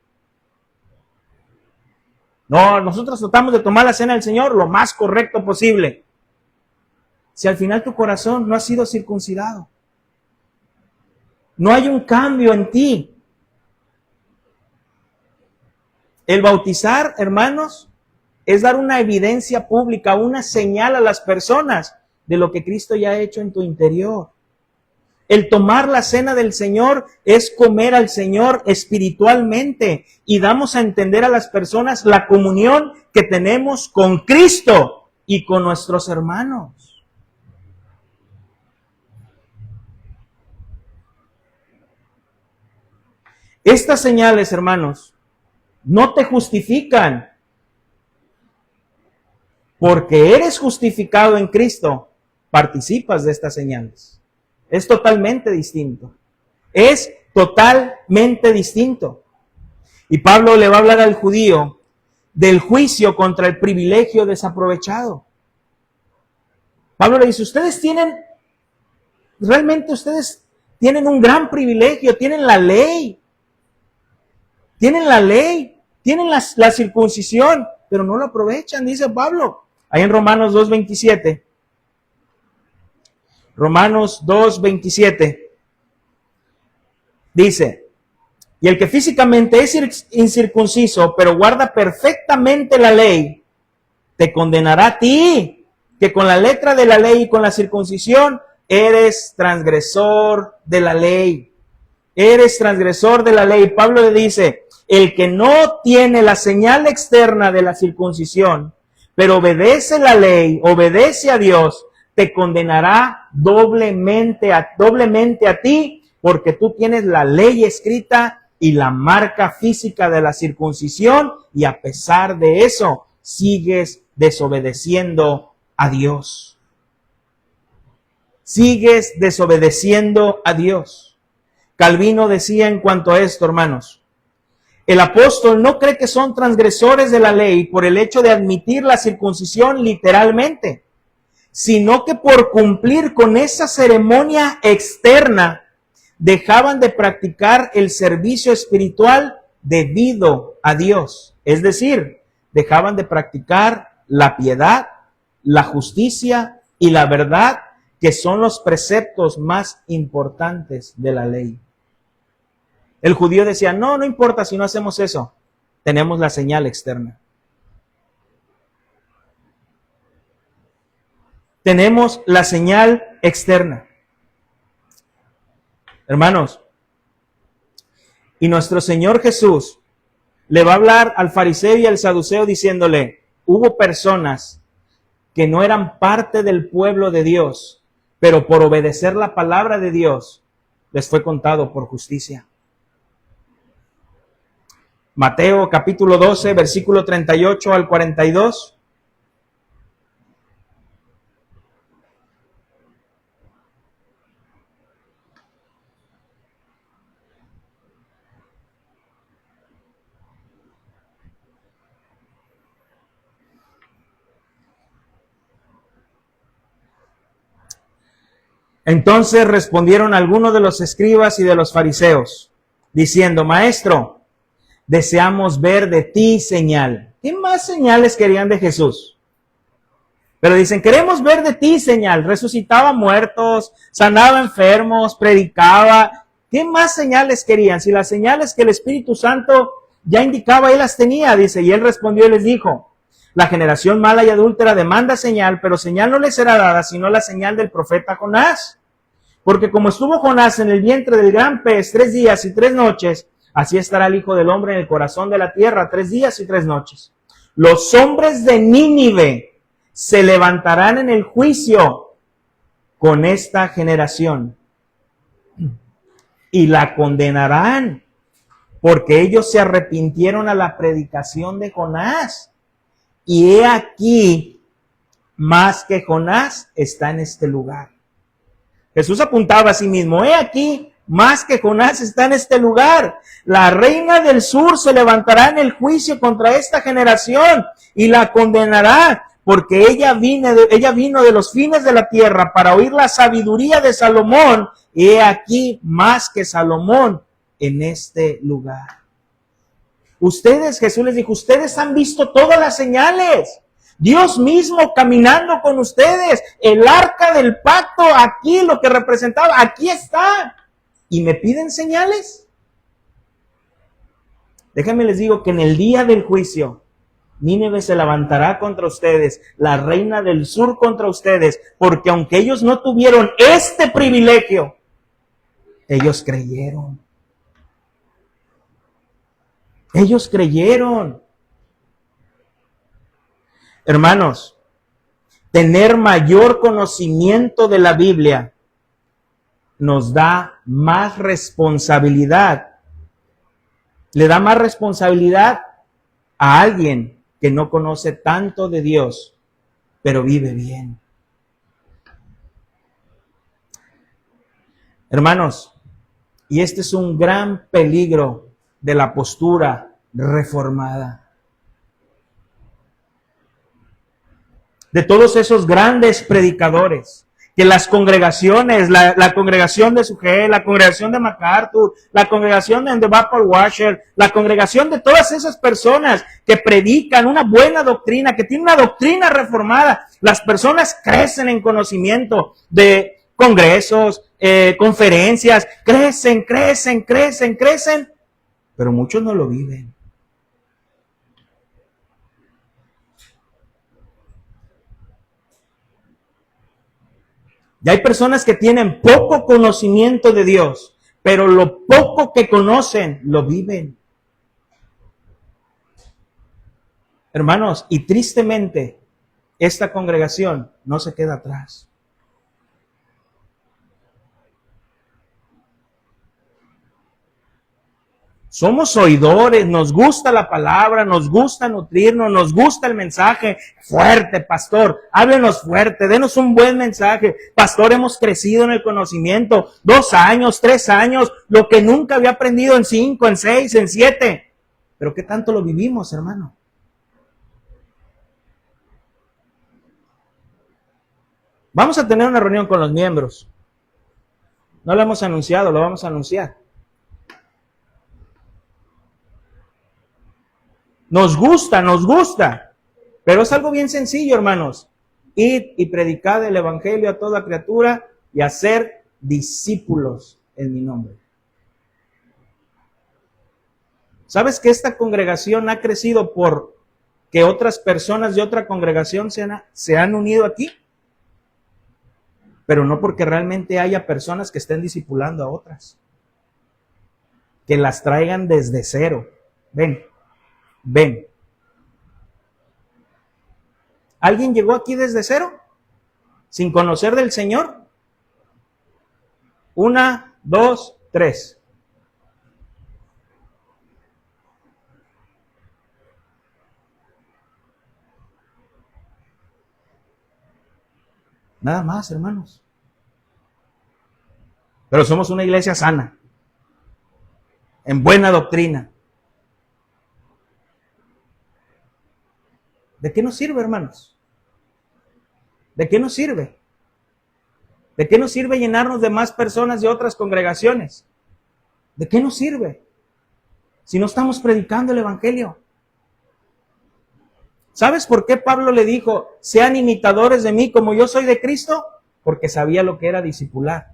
No, nosotros tratamos de tomar la cena del Señor lo más correcto posible. Si al final tu corazón no ha sido circuncidado, no hay un cambio en ti. El bautizar, hermanos, es dar una evidencia pública, una señal a las personas de lo que Cristo ya ha hecho en tu interior. El tomar la cena del Señor es comer al Señor espiritualmente y damos a entender a las personas la comunión que tenemos con Cristo y con nuestros hermanos. Estas señales, hermanos, no te justifican. Porque eres justificado en Cristo, participas de estas señales. Es totalmente distinto. Es totalmente distinto. Y Pablo le va a hablar al judío del juicio contra el privilegio desaprovechado. Pablo le dice, realmente ustedes tienen un gran privilegio, tienen la ley. Tienen la circuncisión, pero no lo aprovechan, dice Pablo. Ahí en Romanos 2:27. Romanos 2:27. Dice, y el que físicamente es incircunciso, pero guarda perfectamente la ley, te condenará a ti, que con la letra de la ley y con la circuncisión eres transgresor de la ley. Eres transgresor de la ley. Pablo le dice, el que no tiene la señal externa de la circuncisión, pero obedece la ley, obedece a Dios, te condenará doblemente a ti, porque tú tienes la ley escrita y la marca física de la circuncisión, y a pesar de eso, sigues desobedeciendo a Dios. Sigues desobedeciendo a Dios. Calvino decía en cuanto a esto, hermanos, el apóstol no cree que son transgresores de la ley por el hecho de admitir la circuncisión literalmente, sino que por cumplir con esa ceremonia externa, dejaban de practicar el servicio espiritual debido a Dios. Es decir, dejaban de practicar la piedad, la justicia y la verdad, que son los preceptos más importantes de la ley. El judío decía, no importa si no hacemos eso, tenemos la señal externa. Tenemos la señal externa. Hermanos, y nuestro Señor Jesús le va a hablar al fariseo y al saduceo diciéndole, hubo personas que no eran parte del pueblo de Dios, pero por obedecer la palabra de Dios, les fue contado por justicia. Mateo capítulo 12, versículo 38 al 42. Entonces respondieron algunos de los escribas y de los fariseos, diciendo, Maestro, deseamos ver de ti señal. ¿Qué más señales querían de Jesús? Pero dicen, queremos ver de ti señal. Resucitaba muertos, sanaba enfermos, predicaba. ¿Qué más señales querían? Si las señales que el Espíritu Santo ya indicaba, él las tenía, dice. Y él respondió y les dijo, la generación mala y adúltera demanda señal, pero señal no les será dada, sino la señal del profeta Jonás. Porque como estuvo Jonás en el vientre del gran pez 3 días y 3 noches, así estará el Hijo del Hombre en el corazón de la tierra 3 días y 3 noches. Los hombres de Nínive se levantarán en el juicio con esta generación y la condenarán, porque ellos se arrepintieron a la predicación de Jonás. Y he aquí, más que Jonás está en este lugar. Jesús apuntaba a sí mismo, he aquí, más que Jonás está en este lugar. La reina del sur se levantará en el juicio contra esta generación y la condenará, porque ella vino de los fines de la tierra para oír la sabiduría de Salomón. Y he aquí, más que Salomón en este lugar. Ustedes, Jesús les dijo, ustedes han visto todas las señales. Dios mismo caminando con ustedes. El arca del pacto, aquí lo que representaba, aquí está. ¿Y me piden señales? Déjenme les digo que en el día del juicio, Nínive se levantará contra ustedes, la reina del sur contra ustedes, porque aunque ellos no tuvieron este privilegio, ellos creyeron. Ellos creyeron. Hermanos, tener mayor conocimiento de la Biblia nos da más responsabilidad. Le da más responsabilidad a alguien que no conoce tanto de Dios, pero vive bien. Hermanos, y este es un gran peligro de la postura reformada. De todos esos grandes predicadores, que las congregaciones, la congregación de Sugel, la congregación de MacArthur, la congregación de Vapor Washer, la congregación de todas esas personas que predican una buena doctrina, que tienen una doctrina reformada, las personas crecen en conocimiento de congresos, conferencias, crecen, pero muchos no lo viven. Y hay personas que tienen poco conocimiento de Dios, pero lo poco que conocen, lo viven. Hermanos, y tristemente, esta congregación no se queda atrás. Somos oidores, nos gusta la palabra, nos gusta nutrirnos, nos gusta el mensaje. Fuerte, pastor, háblenos fuerte, denos un buen mensaje. Pastor, hemos crecido en el conocimiento, 2 años, 3 años, lo que nunca había aprendido en 5, en 6, en 7. Pero ¿qué tanto lo vivimos, hermano? Vamos a tener una reunión con los miembros. No lo hemos anunciado, lo vamos a anunciar. Nos gusta, pero es algo bien sencillo, hermanos. Id y predicad el evangelio a toda criatura y hacer discípulos en mi nombre. ¿Sabes que esta congregación ha crecido por que otras personas de otra congregación se han unido aquí? Pero no porque realmente haya personas que estén discipulando a otras. Que las traigan desde cero. Ven. ¿Alguien llegó aquí desde cero? ¿Sin conocer del Señor? 1, 2, 3. Nada más, hermanos. Pero somos una iglesia sana, en buena doctrina. ¿De qué nos sirve, hermanos? ¿De qué nos sirve? ¿De qué nos sirve llenarnos de más personas de otras congregaciones? ¿De qué nos sirve? Si no estamos predicando el evangelio. ¿Sabes por qué Pablo le dijo, sean imitadores de mí como yo soy de Cristo? Porque sabía lo que era discipular.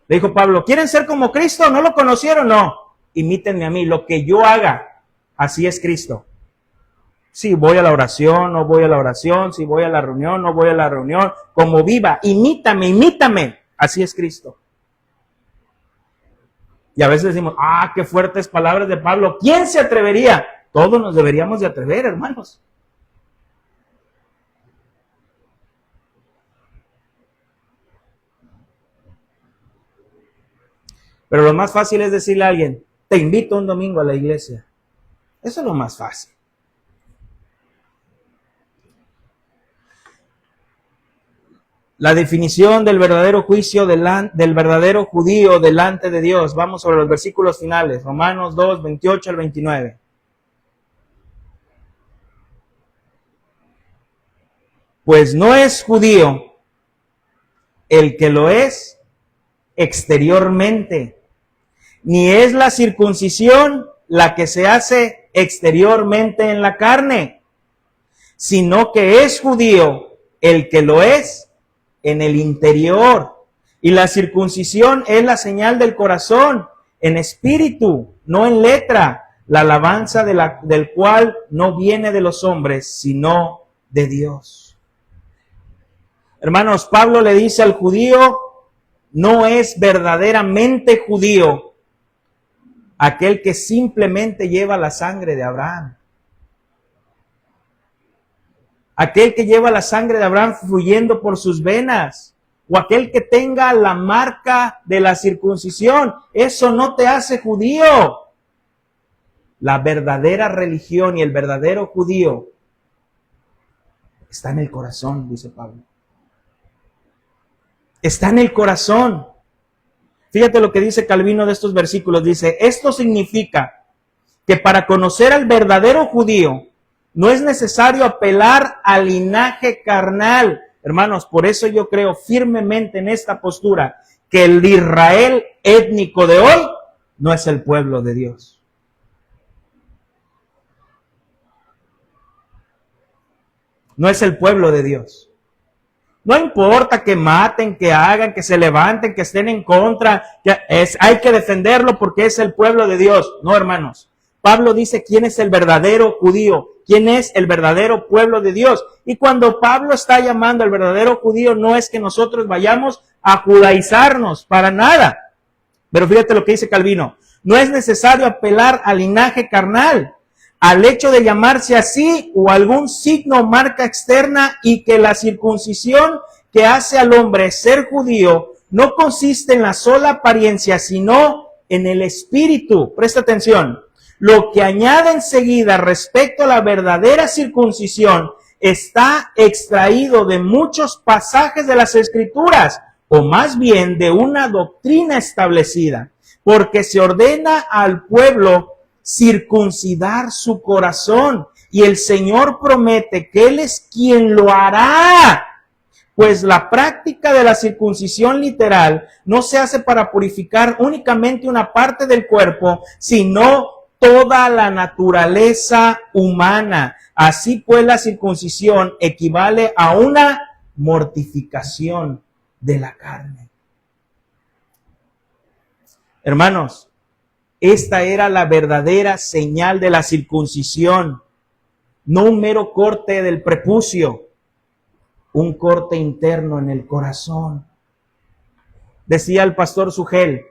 Le dijo Pablo, ¿quieren ser como Cristo? ¿No lo conocieron? No. Imítenme a mí. Lo que yo haga, así es Cristo. Si voy a la oración, no voy a la oración. Si voy a la reunión, no voy a la reunión. Como viva, imítame. Así es Cristo. Y a veces decimos, qué fuertes palabras de Pablo. ¿Quién se atrevería? Todos nos deberíamos de atrever, hermanos. Pero lo más fácil es decirle a alguien, te invito un domingo a la iglesia. Eso es lo más fácil. La definición del verdadero juicio del verdadero judío delante de Dios. Vamos sobre los versículos finales. Romanos 2, 28 al 29. Pues no es judío el que lo es exteriormente, ni es la circuncisión la que se hace exteriormente en la carne, sino que es judío el que lo es en el interior. Y la circuncisión es la señal del corazón, en espíritu, no en letra, la alabanza del cual no viene de los hombres, sino de Dios. Hermanos, Pablo le dice al judío, no es verdaderamente judío aquel que simplemente lleva la sangre de Abraham. Aquel que lleva la sangre de Abraham fluyendo por sus venas. O aquel que tenga la marca de la circuncisión. Eso no te hace judío. La verdadera religión y el verdadero judío está en el corazón, dice Pablo. Está en el corazón. Fíjate lo que dice Calvino de estos versículos. Dice, esto significa que para conocer al verdadero judío no es necesario apelar al linaje carnal. Hermanos, por eso yo creo firmemente en esta postura que el Israel étnico de hoy no es el pueblo de Dios. No es el pueblo de Dios. No importa que maten, que hagan, que se levanten, que estén en contra. Hay que defenderlo porque es el pueblo de Dios. No, hermanos. Pablo dice quién es el verdadero judío, quién es el verdadero pueblo de Dios. Y cuando Pablo está llamando al verdadero judío, no es que nosotros vayamos a judaizarnos, para nada. Pero fíjate lo que dice Calvino, no es necesario apelar al linaje carnal, al hecho de llamarse así o algún signo o marca externa, y que la circuncisión que hace al hombre ser judío no consiste en la sola apariencia, sino en el espíritu. Presta atención. Lo que añade enseguida respecto a la verdadera circuncisión está extraído de muchos pasajes de las Escrituras, o más bien de una doctrina establecida, porque se ordena al pueblo circuncidar su corazón, y el Señor promete que Él es quien lo hará. Pues la práctica de la circuncisión literal no se hace para purificar únicamente una parte del cuerpo, sino toda la naturaleza humana. Así pues, la circuncisión equivale a una mortificación de la carne. Hermanos, esta era la verdadera señal de la circuncisión, no un mero corte del prepucio, un corte interno en el corazón. Decía el pastor Sugel,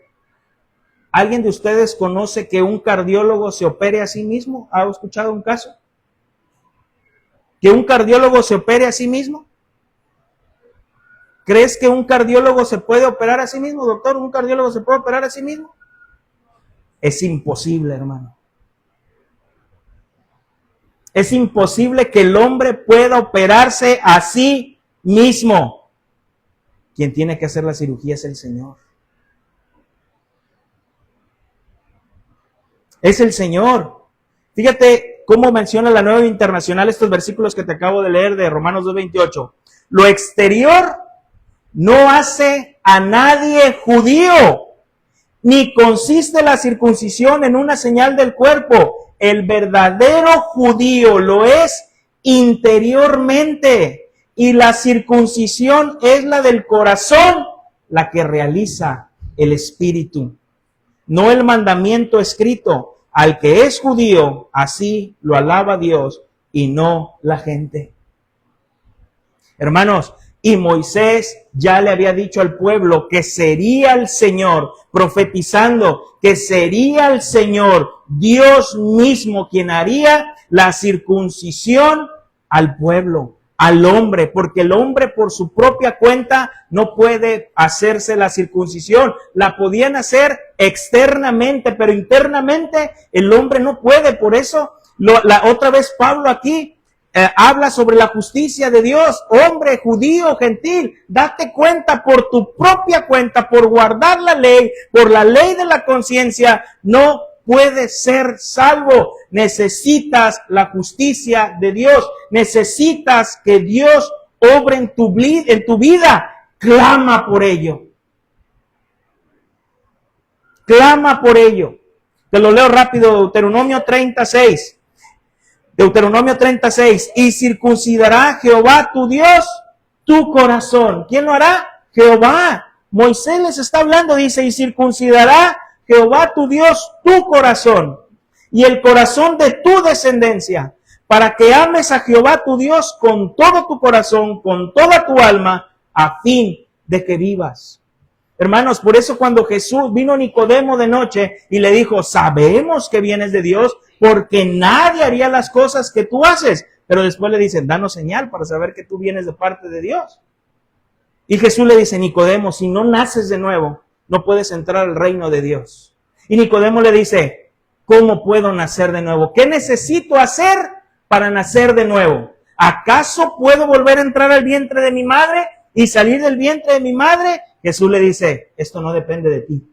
¿alguien de ustedes conoce que un cardiólogo se opere a sí mismo? ¿Ha escuchado un caso? ¿Que un cardiólogo se opere a sí mismo? ¿Crees que un cardiólogo se puede operar a sí mismo, doctor? ¿Un cardiólogo se puede operar a sí mismo? Es imposible, hermano. Es imposible que el hombre pueda operarse a sí mismo. Quien tiene que hacer la cirugía es el Señor. Es el Señor. Fíjate cómo menciona la Nueva Internacional estos versículos que te acabo de leer de Romanos 2:28. Lo exterior no hace a nadie judío, ni consiste la circuncisión en una señal del cuerpo. El verdadero judío lo es interiormente, y la circuncisión es la del corazón, la que realiza el espíritu. No el mandamiento escrito. Al que es judío, así lo alaba Dios y no la gente. Hermanos, y Moisés ya le había dicho al pueblo que sería el Señor, profetizando que sería el Señor, Dios mismo, quien haría la circuncisión al pueblo, al hombre, porque el hombre por su propia cuenta no puede hacerse la circuncisión. La podían hacer externamente, pero internamente el hombre no puede. Por eso, otra vez Pablo aquí habla sobre la justicia de Dios. Hombre, judío, gentil, date cuenta por tu propia cuenta, por guardar la ley, por la ley de la conciencia, no puedes ser salvo. Necesitas la justicia de Dios. Necesitas que Dios obre en tu vida. Clama por ello. Clama por ello. Te lo leo rápido, Deuteronomio 36. Deuteronomio 36, y circuncidará Jehová tu Dios tu corazón. ¿Quién lo hará? Jehová. Moisés les está hablando, dice, y circuncidará Jehová tu Dios tu corazón y el corazón de tu descendencia, para que ames a Jehová tu Dios con todo tu corazón, con toda tu alma, a fin de que vivas. Hermanos, por eso cuando Jesús vino Nicodemo de noche y le dijo, sabemos que vienes de Dios, porque nadie haría las cosas que tú haces. Pero después le dicen, danos señal para saber que tú vienes de parte de Dios. Y Jesús le dice, Nicodemo, si no naces de nuevo, no puedes entrar al reino de Dios. Y Nicodemo le dice, ¿cómo puedo nacer de nuevo? ¿Qué necesito hacer para nacer de nuevo? ¿Acaso puedo volver a entrar al vientre de mi madre y salir del vientre de mi madre? Jesús le dice, esto no depende de ti.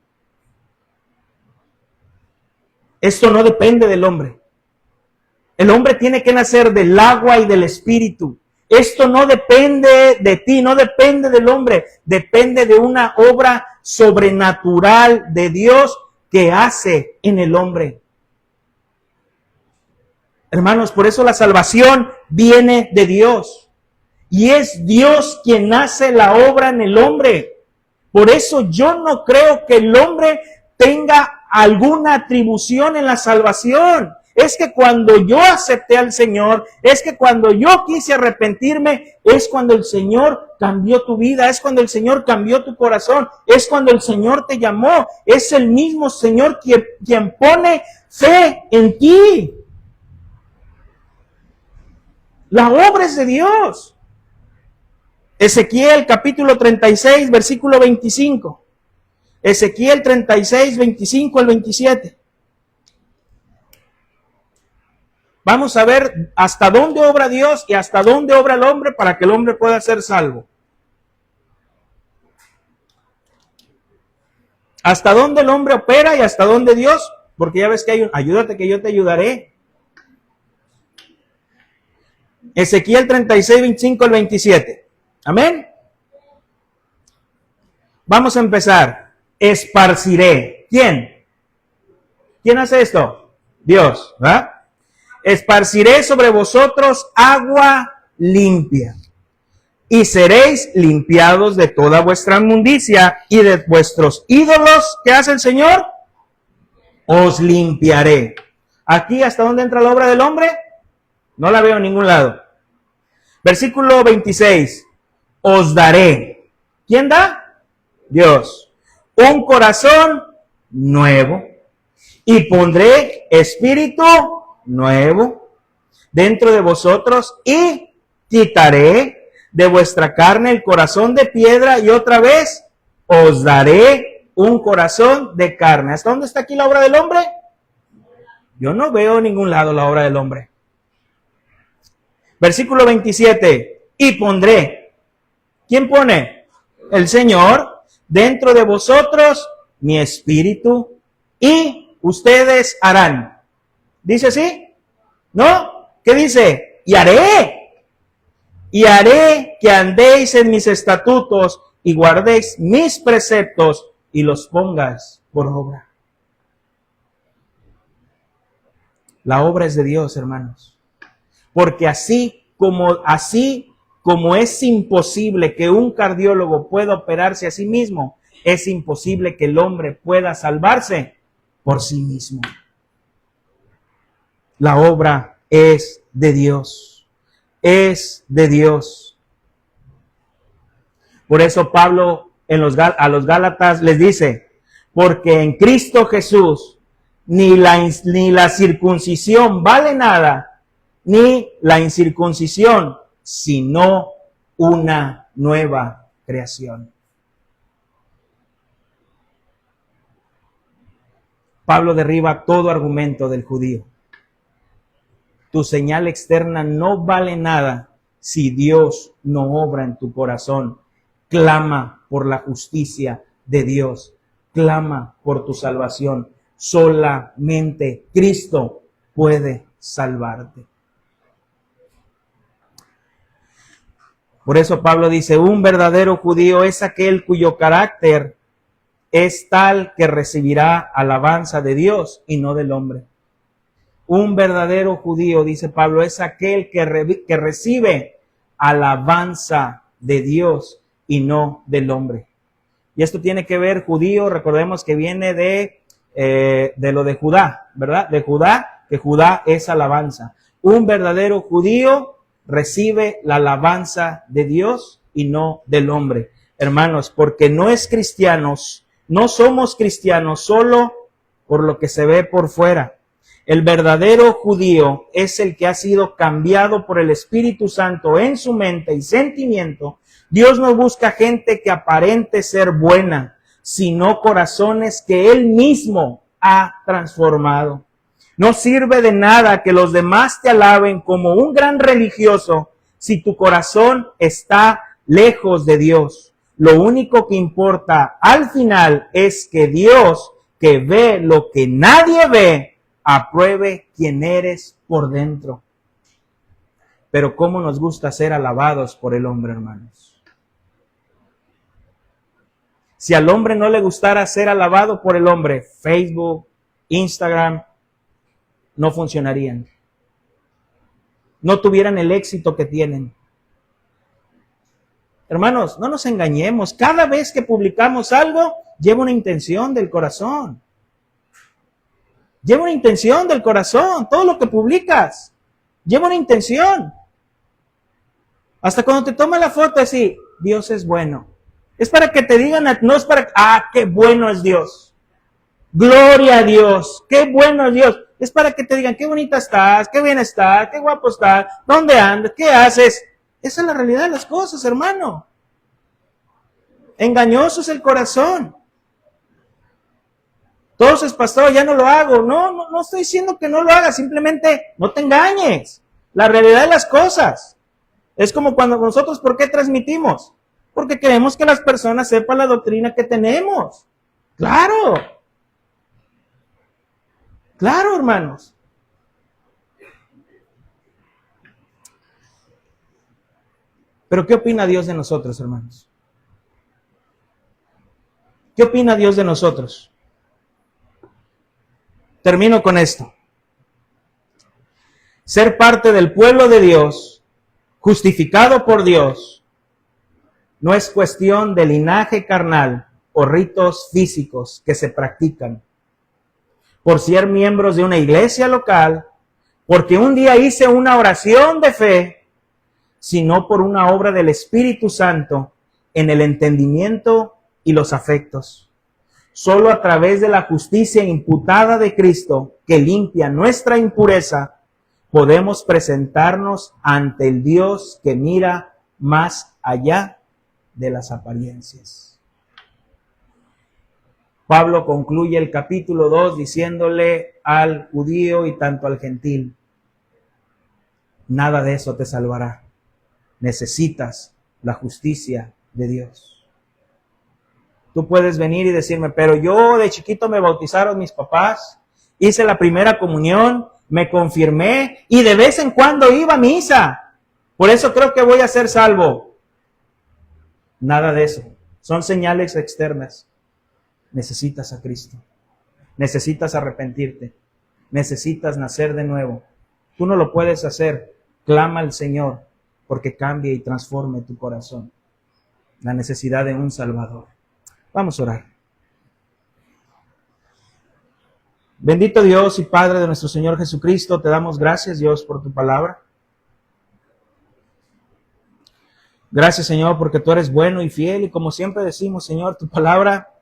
Esto no depende del hombre. El hombre tiene que nacer del agua y del espíritu. Esto no depende de ti, no depende del hombre. Depende de una obra sobrenatural de Dios que hace en el hombre. Hermanos, por eso la salvación viene de Dios. Y es Dios quien hace la obra en el hombre. Por eso yo no creo que el hombre tenga alguna atribución en la salvación. Es que cuando yo acepté al Señor, es que cuando yo quise arrepentirme, es cuando el Señor cambió tu vida, es cuando el Señor cambió tu corazón, es cuando el Señor te llamó, es el mismo Señor quien pone fe en ti. La obra es de Dios. Ezequiel capítulo 36, versículo 25. Ezequiel 36, 25 al 27. Vamos a ver hasta dónde obra Dios y hasta dónde obra el hombre para que el hombre pueda ser salvo. Hasta dónde el hombre opera y hasta dónde Dios, porque ya ves que hay un ayúdate que yo te ayudaré. Ezequiel 36, 25 al 27. Amén. Vamos a empezar. Esparciré. ¿Quién? ¿Quién hace esto? Dios, ¿verdad? Esparciré sobre vosotros agua limpia, y seréis limpiados de toda vuestra inmundicia, y de vuestros ídolos, ¿qué hace el Señor? Os limpiaré. Aquí, ¿hasta dónde entra la obra del hombre? No la veo en ningún lado. Versículo 26. Os daré. ¿Quién da? Dios. Un corazón nuevo, y pondré espíritu nuevo dentro de vosotros, y quitaré de vuestra carne el corazón de piedra, y otra vez os daré un corazón de carne. ¿Hasta dónde está aquí la obra del hombre? Yo no veo en ningún lado la obra del hombre. Versículo 27. Y pondré. ¿Quién pone? El Señor. Dentro de vosotros mi espíritu, y ustedes harán. ¿Dice así? ¿No? ¿Qué dice? Y haré que andéis en mis estatutos y guardéis mis preceptos y los pongas por obra. La obra es de Dios, hermanos. Porque así como es imposible que un cardiólogo pueda operarse a sí mismo, es imposible que el hombre pueda salvarse por sí mismo. La obra es de Dios. Es de Dios. Por eso Pablo a los Gálatas les dice, porque en Cristo Jesús ni la circuncisión vale nada, ni la incircuncisión, sino una nueva creación. Pablo derriba todo argumento del judío. Tu señal externa no vale nada si Dios no obra en tu corazón. Clama por la justicia de Dios. Clama por tu salvación. Solamente Cristo puede salvarte. Por eso Pablo dice, un verdadero judío es aquel cuyo carácter es tal que recibirá alabanza de Dios y no del hombre. Un verdadero judío, dice Pablo, es aquel que recibe alabanza de Dios y no del hombre. Y esto tiene que ver, judío, recordemos que viene de lo de Judá, ¿verdad? De Judá, que Judá es alabanza. Un verdadero judío recibe la alabanza de Dios y no del hombre. Hermanos, porque no somos cristianos solo por lo que se ve por fuera. El verdadero judío es el que ha sido cambiado por el Espíritu Santo en su mente y sentimiento. Dios no busca gente que aparente ser buena, sino corazones que Él mismo ha transformado. No sirve de nada que los demás te alaben como un gran religioso si tu corazón está lejos de Dios. Lo único que importa al final es que Dios, que ve lo que nadie ve, apruebe quién eres por dentro. Pero cómo nos gusta ser alabados por el hombre, hermanos. Si al hombre no le gustara ser alabado por el hombre, Facebook, Instagram, no funcionarían. No tuvieran el éxito que tienen. Hermanos, no nos engañemos. Cada vez que publicamos algo, lleva una intención del corazón. Lleva una intención del corazón. Todo lo que publicas, lleva una intención. Hasta cuando te tomas la foto así, Dios es bueno. Es para que te digan, no es para, qué bueno es Dios. Gloria a Dios, qué bueno es Dios. Es para que te digan, qué bonita estás, qué bien estás, qué guapo estás, dónde andas, qué haces. Esa es la realidad de las cosas, hermano. Engañoso es el corazón. Entonces, pastor, ya no lo hago. No estoy diciendo que no lo hagas, simplemente no te engañes. La realidad de las cosas. Es como cuando nosotros, ¿por qué transmitimos? Porque queremos que las personas sepan la doctrina que tenemos. Claro. Claro, hermanos. Pero ¿qué opina Dios de nosotros, hermanos? ¿Qué opina Dios de nosotros? Termino con esto. Ser parte del pueblo de Dios, justificado por Dios, no es cuestión de linaje carnal o ritos físicos que se practican por ser miembros de una iglesia local, porque un día hice una oración de fe, sino por una obra del Espíritu Santo en el entendimiento y los afectos. Solo a través de la justicia imputada de Cristo, que limpia nuestra impureza, podemos presentarnos ante el Dios que mira más allá de las apariencias. Pablo concluye el capítulo 2 diciéndole al judío y tanto al gentil, nada de eso te salvará. Necesitas la justicia de Dios. Tú puedes venir y decirme, pero yo de chiquito me bautizaron mis papás, hice la primera comunión, me confirmé y de vez en cuando iba a misa. Por eso creo que voy a ser salvo. Nada de eso. Son señales externas. Necesitas a Cristo. Necesitas arrepentirte. Necesitas nacer de nuevo. Tú no lo puedes hacer. Clama al Señor porque cambie y transforme tu corazón. La necesidad de un Salvador. Vamos a orar. Bendito Dios y Padre de nuestro Señor Jesucristo, te damos gracias, Dios, por tu palabra. Gracias, Señor, porque tú eres bueno y fiel y como siempre decimos, Señor, tu palabra